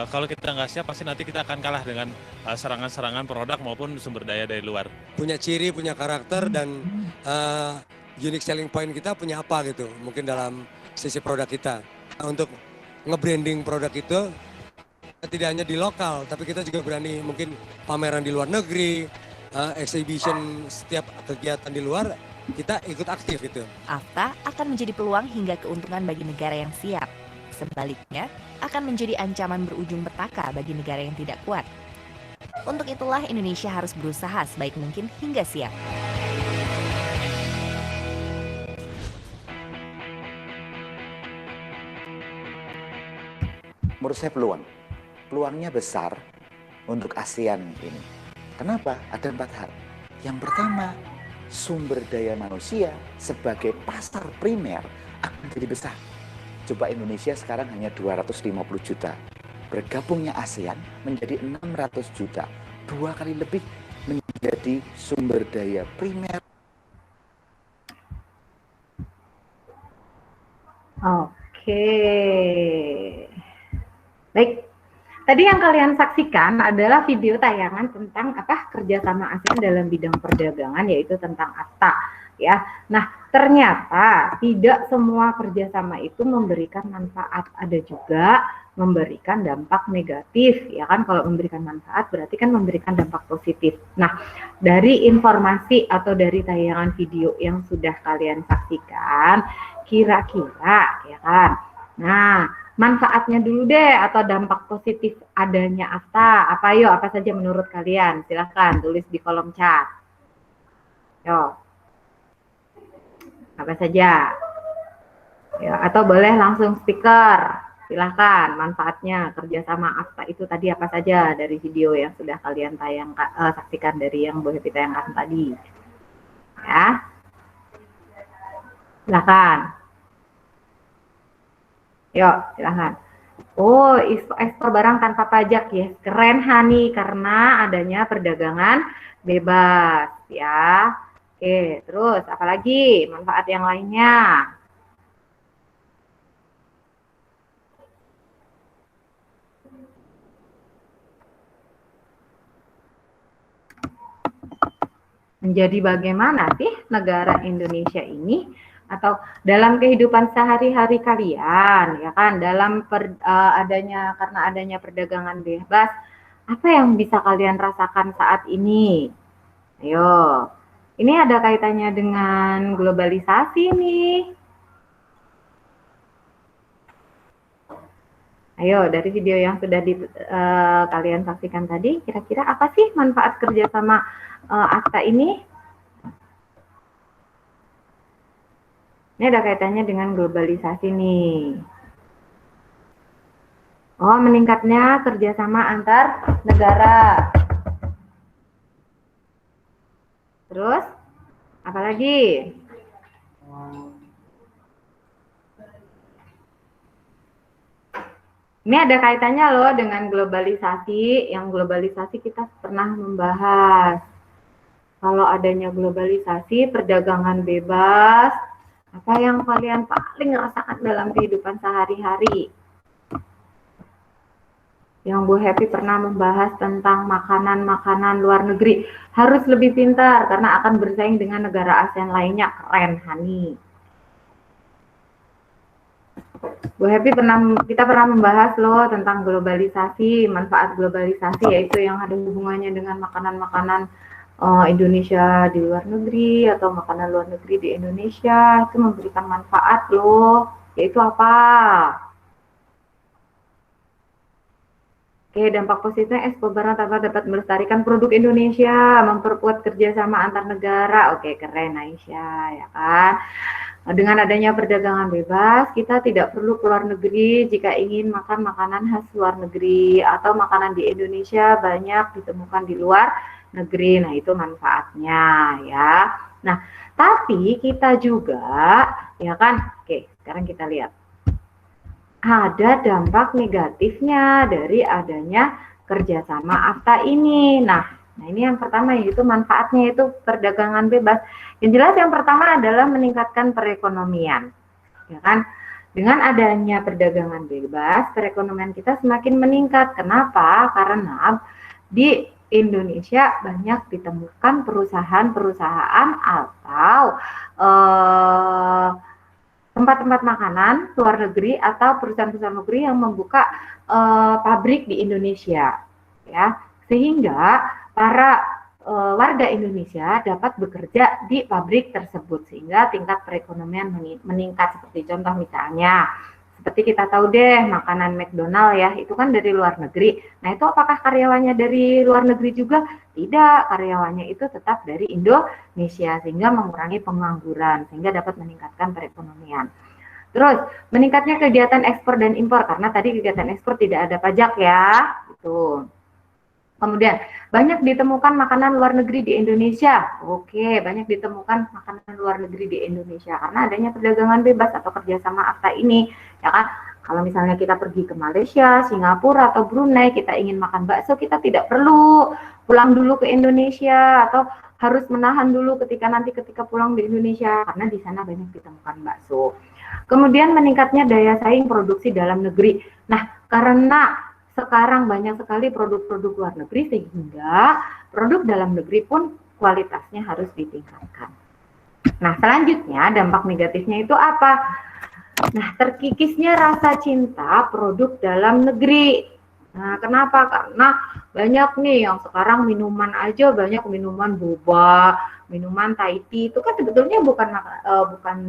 kalau kita nggak siap pasti nanti kita akan kalah dengan serangan-serangan produk maupun sumber daya dari luar. Punya ciri, punya karakter, dan unique selling point kita punya apa gitu, mungkin dalam sisi produk kita. Untuk nge-branding produk itu tidak hanya di lokal, tapi kita juga berani mungkin pameran di luar negeri, exhibition, setiap kegiatan di luar, kita ikut aktif gitu. AFTA akan menjadi peluang hingga keuntungan bagi negara yang siap. Sebaliknya, akan menjadi ancaman berujung petaka bagi negara yang tidak kuat. Untuk itulah Indonesia harus berusaha sebaik mungkin hingga siap. Menurut saya peluangnya besar untuk ASEAN ini. Kenapa? Ada 4 hal. Yang pertama, sumber daya manusia sebagai pasar primer akan jadi besar. Coba Indonesia sekarang hanya 250 juta. Bergabungnya ASEAN menjadi 600 juta. 2 kali lebih menjadi sumber daya primer. Oke. Baik. Tadi yang kalian saksikan adalah video tayangan tentang kerjasama ASEAN dalam bidang perdagangan, yaitu tentang AFTA, ya. Nah, ternyata tidak semua kerjasama itu memberikan manfaat, ada juga memberikan dampak negatif, ya kan? Kalau memberikan manfaat berarti kan memberikan dampak positif. Nah, dari informasi atau dari tayangan video yang sudah kalian saksikan, kira-kira, ya kan? Nah, manfaatnya dulu deh atau dampak positif adanya AFTA apa saja menurut kalian? Silahkan tulis di kolom chat. Yo, apa saja? Ya, atau boleh langsung speaker. Silahkan manfaatnya kerjasama AFTA itu tadi apa saja dari video yang sudah kalian saksikan dari yang Bu Happy tayangkan tadi. Ya, silahkan. Yuk, silahkan. Oh, ekspor barang tanpa pajak ya, keren Hani, karena adanya perdagangan bebas ya. Oke, terus apalagi manfaat yang lainnya? Menjadi bagaimana sih negara Indonesia ini? Atau dalam kehidupan sehari-hari kalian, ya kan, dalam karena adanya perdagangan bebas, apa yang bisa kalian rasakan saat ini? Ayo, ini ada kaitannya dengan globalisasi nih. Ayo, dari video yang sudah kalian saksikan tadi, kira-kira apa sih manfaat kerjasama AFTA ini? Ini ada kaitannya dengan globalisasi nih. Oh, meningkatnya kerjasama antar negara. Terus, apa lagi? Ini ada kaitannya loh dengan globalisasi. Yang globalisasi kita pernah membahas. Kalau adanya globalisasi, perdagangan bebas, apa yang kalian paling rasakan dalam kehidupan sehari-hari? Yang Bu Happy pernah membahas tentang makanan-makanan luar negeri. Harus lebih pintar karena akan bersaing dengan negara ASEAN lainnya. Keren, Hani. Bu Happy kita pernah membahas loh tentang globalisasi, manfaat globalisasi, yaitu yang ada hubungannya dengan makanan-makanan Indonesia di luar negeri atau makanan luar negeri di Indonesia, itu memberikan manfaat loh, yaitu apa? Oke, dampak positifnya ekspor barang dapat melestarikan produk Indonesia, memperkuat kerjasama antar negara. Oke, keren Aisyah, ya kan? Dengan adanya perdagangan bebas, kita tidak perlu keluar negeri jika ingin makan makanan khas luar negeri, atau makanan di Indonesia banyak ditemukan di luar negeri. Nah, itu manfaatnya ya. Nah, tapi kita juga ya kan, oke, sekarang kita lihat. Ada dampak negatifnya dari adanya kerjasama AFTA ini. Nah, ini yang pertama, yaitu manfaatnya itu perdagangan bebas. Yang jelas yang pertama adalah meningkatkan perekonomian, ya kan? Dengan adanya perdagangan bebas, perekonomian kita semakin meningkat. Kenapa? Karena di Indonesia banyak ditemukan perusahaan-perusahaan atau tempat-tempat makanan luar negeri atau perusahaan-perusahaan negeri yang membuka pabrik di Indonesia, ya, sehingga para warga Indonesia dapat bekerja di pabrik tersebut, sehingga tingkat perekonomian meningkat. Seperti contoh misalnya, seperti kita tahu deh, makanan McDonald ya, itu kan dari luar negeri. Nah, itu apakah karyawannya dari luar negeri juga? Tidak, karyawannya itu tetap dari Indonesia, sehingga mengurangi pengangguran, sehingga dapat meningkatkan perekonomian. Terus, meningkatnya kegiatan ekspor dan impor, karena tadi kegiatan ekspor tidak ada pajak ya, gitu. Kemudian, banyak ditemukan makanan luar negeri di Indonesia. Oke, banyak ditemukan makanan luar negeri di Indonesia karena adanya perdagangan bebas atau kerjasama AFTA ini, ya kan? Kalau misalnya kita pergi ke Malaysia, Singapura, atau Brunei, kita ingin makan bakso, kita tidak perlu pulang dulu ke Indonesia atau harus menahan dulu ketika pulang di Indonesia, karena di sana banyak ditemukan bakso. Kemudian meningkatnya daya saing produksi dalam negeri. Nah, karena sekarang banyak sekali produk-produk luar negeri, sehingga produk dalam negeri pun kualitasnya harus ditingkatkan. Nah, selanjutnya dampak negatifnya itu apa? Nah, terkikisnya rasa cinta produk dalam negeri. Nah, kenapa? Karena banyak nih yang sekarang minuman aja, banyak minuman boba, minuman Thai tea, itu kan sebetulnya bukan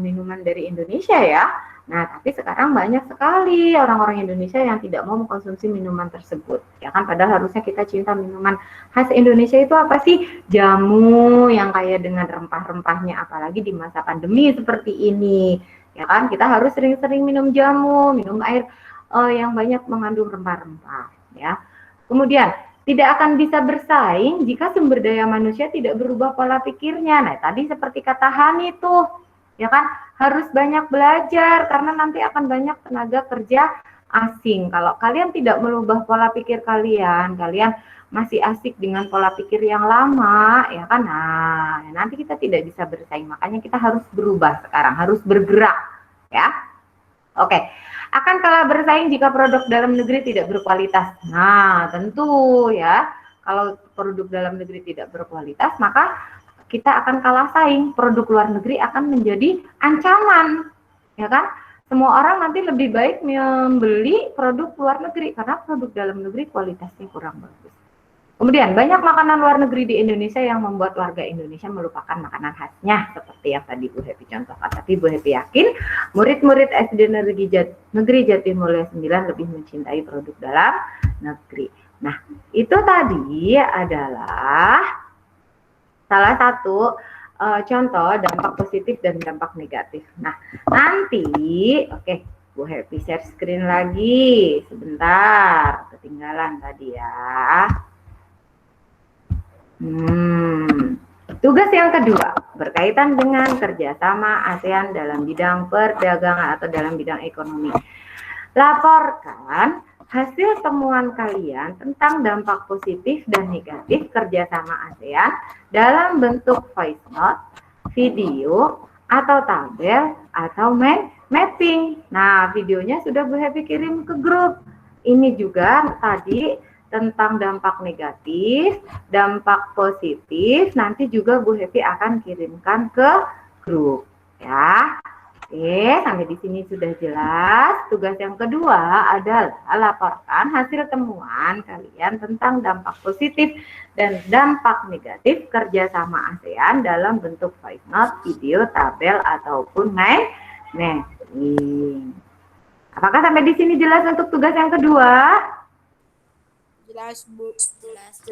minuman dari Indonesia ya. Nah, tapi sekarang banyak sekali orang-orang Indonesia yang tidak mau mengkonsumsi minuman tersebut. Ya kan, padahal harusnya kita cinta minuman khas Indonesia itu apa sih? Jamu yang kaya dengan rempah-rempahnya, apalagi di masa pandemi seperti ini. Ya kan, kita harus sering-sering minum jamu, minum air yang banyak mengandung rempah-rempah. Ya. Kemudian, tidak akan bisa bersaing jika sumber daya manusia tidak berubah pola pikirnya. Nah, tadi seperti kata Hani tuh, ya kan, harus banyak belajar karena nanti akan banyak tenaga kerja asing. Kalau kalian tidak merubah pola pikir kalian masih asik dengan pola pikir yang lama, ya kan, nah nanti kita tidak bisa bersaing. Makanya kita harus berubah sekarang, harus bergerak, ya. Oke, akan kalah bersaing jika produk dalam negeri tidak berkualitas. Nah, tentu ya, kalau produk dalam negeri tidak berkualitas, maka kita akan kalah saing, produk luar negeri akan menjadi ancaman, ya kan? Semua orang nanti lebih baik membeli produk luar negeri karena produk dalam negeri kualitasnya kurang bagus. Kemudian banyak makanan luar negeri di Indonesia yang membuat warga Indonesia melupakan makanan khasnya, seperti yang tadi Bu Happy contohkan. Tapi Bu Happy yakin murid-murid SD Negeri Jatimulya 9 lebih mencintai produk dalam negeri. Nah, itu tadi adalah salah satu contoh dampak positif dan dampak negatif. Nah, nanti, oke, Bu Happy share screen lagi. Sebentar, ketinggalan tadi ya. Tugas yang kedua, berkaitan dengan kerjasama ASEAN dalam bidang perdagangan atau dalam bidang ekonomi. Laporkan hasil temuan kalian tentang dampak positif dan negatif kerjasama ASEAN dalam bentuk voice note, video, atau tabel, atau mapping. Nah, videonya sudah Bu Happy kirim ke grup. Ini juga tadi tentang dampak negatif, dampak positif, nanti juga Bu Happy akan kirimkan ke grup. Ya. Oke, sampai di sini sudah jelas. Tugas yang kedua adalah laporkan hasil temuan kalian tentang dampak positif dan dampak negatif kerjasama ASEAN dalam bentuk voice note, video, tabel, ataupun mapping. Apakah sampai di sini jelas untuk tugas yang kedua? Jelas, Bu. Jelas.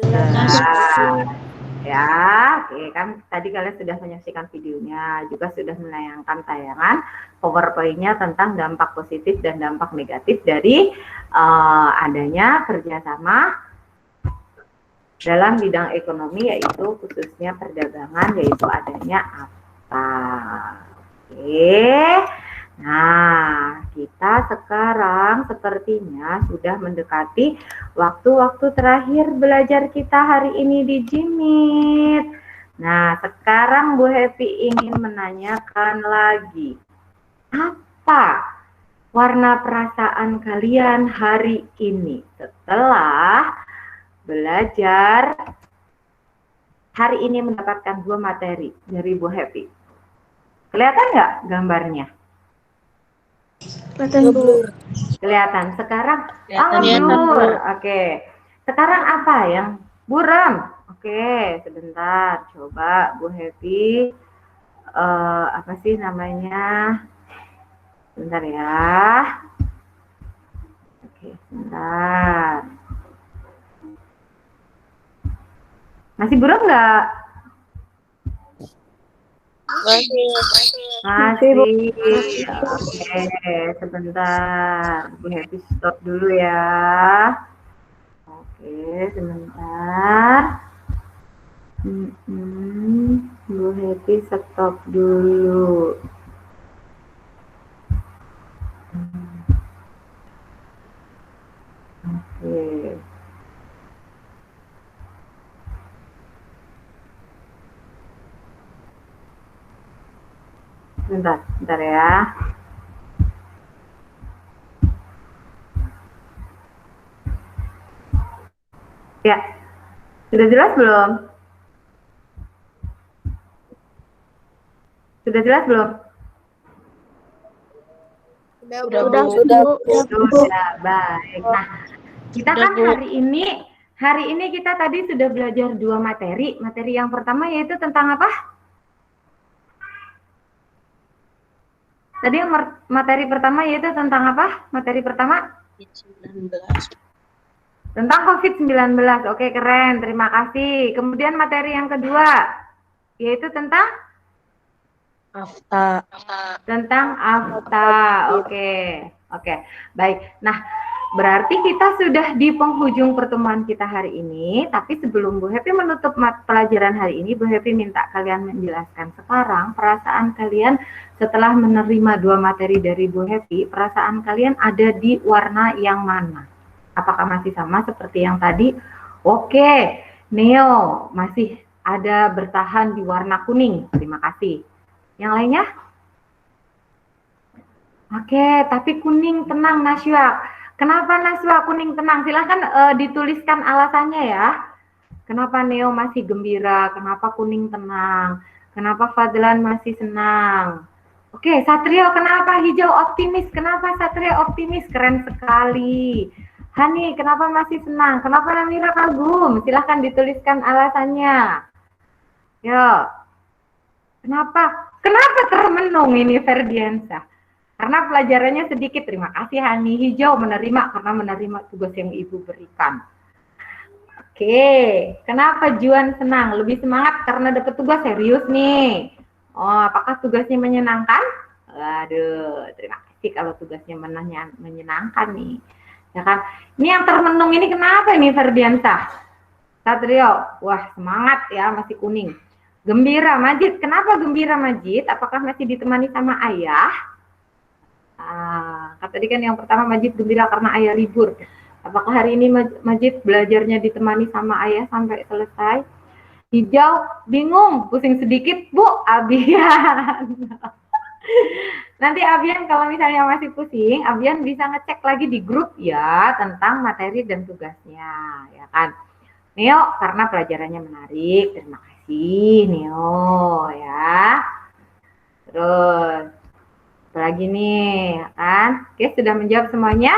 Ya, oke kan tadi kalian sudah menyaksikan videonya, juga sudah menayangkan tayangan PowerPoint-nya tentang dampak positif dan dampak negatif dari adanya kerjasama dalam bidang ekonomi, yaitu khususnya perdagangan, yaitu adanya apa. Oke. Nah, kita sekarang sepertinya sudah mendekati waktu-waktu terakhir belajar kita hari ini di Jimit. Nah, sekarang Bu Happy ingin menanyakan lagi. Apa warna perasaan kalian hari ini setelah belajar hari ini mendapatkan 2 materi dari Bu Happy? Kelihatan nggak gambarnya? Kelihatan, Bu. Kelihatan. Sekarang Kelihatan, blur. Bu. Oke. Sekarang apa yang buram? Oke, sebentar. Coba Bu Happy apa sih namanya? Sebentar ya. Oke, sebentar. Masih buram nggak? Masih. Oke, sebentar. Bu Happy stop dulu ya. Oke, sebentar. Bu Happy stop dulu. Oke. Bentar ya. Ya, sudah jelas belum? Sudah jelas belum? Sudah, baik. Nah, kita kan hari ini kita tadi sudah belajar 2 materi. Materi yang pertama yaitu tentang apa? Tadi yang materi pertama yaitu tentang apa? Materi pertama? Tentang COVID-19. Oke, keren. Terima kasih. Kemudian materi yang kedua yaitu tentang Afta. Tentang afta. Oke. Baik. Nah, berarti kita sudah di penghujung pertemuan kita hari ini, tapi sebelum Bu Happy menutup pelajaran hari ini, Bu Happy minta kalian menjelaskan sekarang perasaan kalian setelah menerima 2 materi dari Bu Happy, perasaan kalian ada di warna yang mana? Apakah masih sama seperti yang tadi? Oke, Neo masih ada bertahan di warna kuning. Terima kasih. Yang lainnya? Oke, tapi kuning tenang Naswa. Kenapa Naswa kuning tenang? Silahkan dituliskan alasannya ya. Kenapa Neo masih gembira? Kenapa kuning tenang? Kenapa Fadlan masih senang? Oke, Satrio kenapa hijau optimis? Kenapa Satrio optimis? Keren sekali. Hani, kenapa masih senang? Kenapa Namira kagum? Silahkan dituliskan alasannya. Yo. Kenapa termenung ini Ferdiansa? Karena pelajarannya sedikit. Terima kasih Hani. Hijau menerima karena menerima tugas yang Ibu berikan. Oke, kenapa Juan senang? Lebih semangat karena dapat tugas serius nih. Oh, apakah tugasnya menyenangkan? Waduh, terima kasih kalau tugasnya menyenangkan nih. Ya kan? Ini yang termenung ini kenapa ini Ferdiansa? Satrio, wah semangat ya, masih kuning. Gembira, Majid. Kenapa gembira, Majid? Apakah masih ditemani sama ayah? Tadi kan yang pertama Majid gembira karena ayah libur. Apakah hari ini Majid belajarnya ditemani sama ayah sampai selesai? Hijau, bingung, pusing sedikit, Bu, Abian. Nanti Abian kalau misalnya masih pusing, Abian bisa ngecek lagi di grup ya tentang materi dan tugasnya, ya kan? Neo, karena pelajarannya menarik, terima kasih. Neo ya. Terus lagi nih kan? Oke, sudah menjawab semuanya?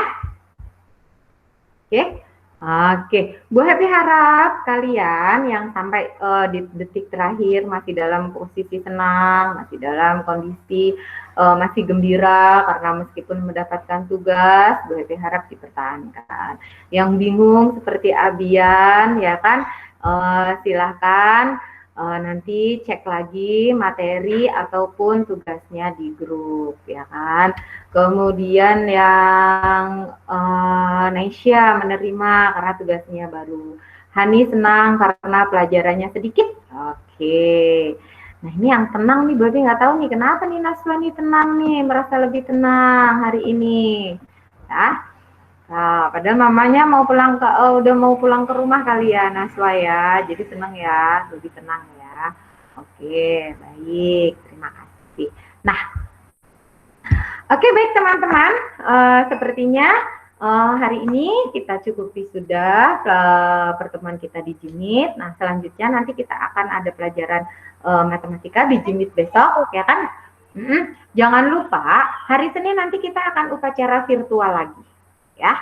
Oke. Oke, Bu Happy harap kalian yang sampai di detik terakhir masih dalam posisi senang, masih dalam kondisi masih gembira karena meskipun mendapatkan tugas, Bu Happy harap dipertahankan. Yang bingung seperti Abian, ya kan, silahkan nanti cek lagi materi ataupun tugasnya di grup, ya kan. Kemudian yang Naisha menerima karena tugasnya baru. Hani senang karena pelajarannya sedikit. Oke. Nah ini yang tenang nih, Babi nggak tahu nih kenapa nih Naswa nih tenang nih, merasa lebih tenang hari ini. Ya. Nah, padahal mamanya mau pulang ke udah mau pulang ke rumah kali ya Naswa ya. Jadi tenang ya, lebih tenang ya. Oke, baik. Terima kasih. Nah, oke baik teman-teman, sepertinya hari ini kita cukupi sudah pertemuan kita di Jimit. Nah selanjutnya nanti kita akan ada pelajaran matematika di Jimit besok, ya kan? Jangan lupa hari Senin nanti kita akan upacara virtual lagi, ya.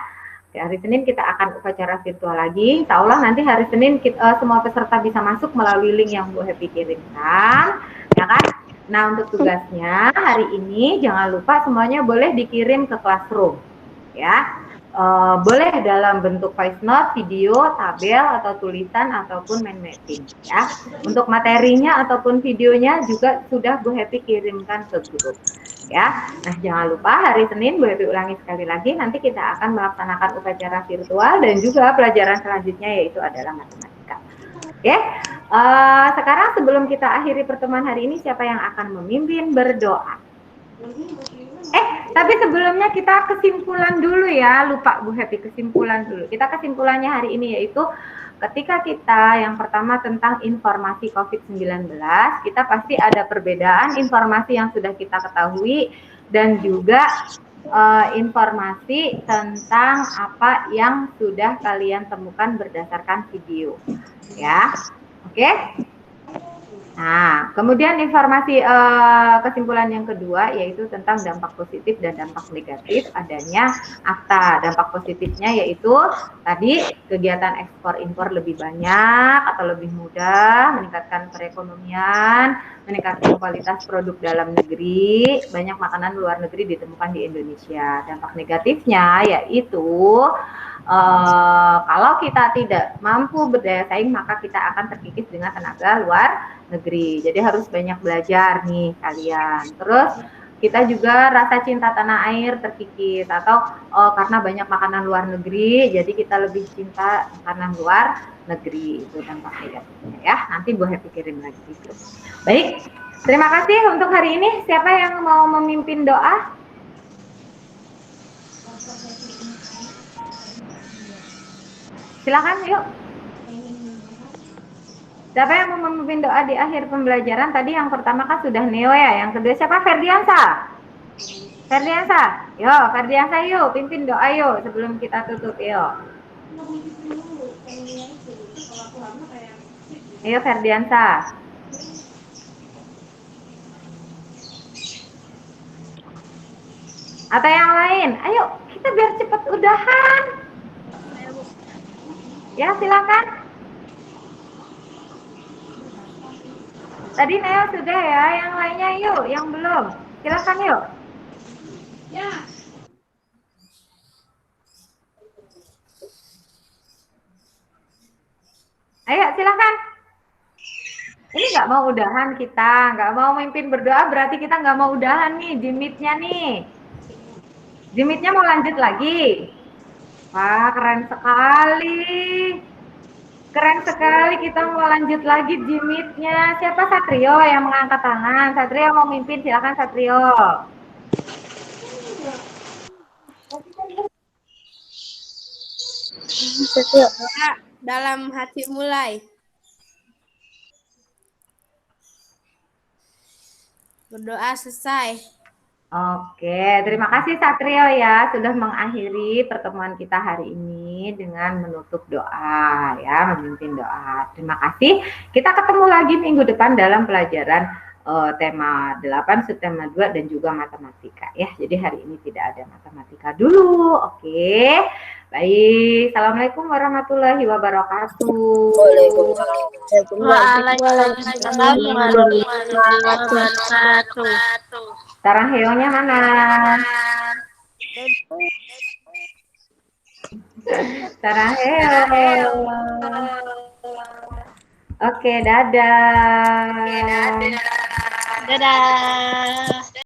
Hari Senin kita akan upacara virtual lagi. Insya Allah nanti hari Senin kita, semua peserta bisa masuk melalui link yang Bu Happy kirimkan, ya kan? Nah untuk tugasnya hari ini jangan lupa semuanya boleh dikirim ke Classroom, ya. Boleh dalam bentuk voice note, video, tabel atau tulisan ataupun mind mapping, ya. Untuk materinya ataupun videonya juga sudah Bu Happy kirimkan ke grup, ya. Nah jangan lupa hari Senin Bu Happy ulangi sekali lagi, nanti kita akan melaksanakan upacara virtual dan juga pelajaran selanjutnya yaitu adalah matematika. Oke, sekarang sebelum kita akhiri pertemuan hari ini, siapa yang akan memimpin berdoa? Tapi sebelumnya kita kesimpulan dulu ya, lupa Bu Happy kesimpulan dulu. Kita kesimpulannya hari ini yaitu ketika kita yang pertama tentang informasi COVID-19, kita pasti ada perbedaan informasi yang sudah kita ketahui dan juga informasi tentang apa yang sudah kalian temukan berdasarkan video, ya. Oke. Nah, kemudian informasi kesimpulan yang kedua yaitu tentang dampak positif dan dampak negatif adanya akta. Dampak positifnya yaitu tadi kegiatan ekspor impor lebih banyak atau lebih mudah, meningkatkan perekonomian, meningkatkan kualitas produk dalam negeri, banyak makanan luar negeri ditemukan di Indonesia. Dampak negatifnya yaitu kalau kita tidak mampu berdaya saing maka kita akan terkikis dengan tenaga luar negeri. Jadi harus banyak belajar nih kalian. Terus kita juga rasa cinta tanah air terkikis atau karena banyak makanan luar negeri jadi kita lebih cinta makanan luar negeri. Itu dampak negatifnya ya. Nanti Bu Happy kirim lagi gitu. Baik, terima kasih untuk hari ini. Siapa yang mau memimpin doa? Silakan yuk. Siapa yang mau memimpin doa di akhir pembelajaran? Tadi yang pertama kan sudah Neo ya. Yang kedua siapa? Ferdiansa. Ferdiansa. Yo, Ferdiansa yuk, pimpin doa yuk sebelum kita tutup yuk. Ayo Ferdiansa. Atau yang lain? Ayo, kita biar cepat udahan. Ya, silakan. Tadi Neo sudah ya, yang lainnya yuk, yang belum. Silakan yuk. Ya. Ayo, silakan. Ini nggak mau udahan kita, nggak mau mimpin berdoa, berarti kita nggak mau udahan nih, Jimitnya nih. Jimitnya mau lanjut lagi. Wah, keren sekali. Keren sekali, kita mau lanjut lagi Jimitnya. Siapa Satrio yang mengangkat tangan? Satrio mau mimpin, silakan Satrio. Doa dalam hati mulai. Berdoa selesai. Oke, terima kasih Satrio ya sudah mengakhiri pertemuan kita hari ini dengan menutup doa ya, memimpin doa. Terima kasih. Kita ketemu lagi minggu depan dalam pelajaran tema 8, subtema 2 dan juga matematika ya. Jadi hari ini tidak ada matematika dulu. Oke. Baik, Assalamualaikum warahmatullahi wabarakatuh. Waalaikumsalam warahmatullahi wabarakatuh. Sarang heonya mana? Sarang heo. Oke, dadah. Dadah.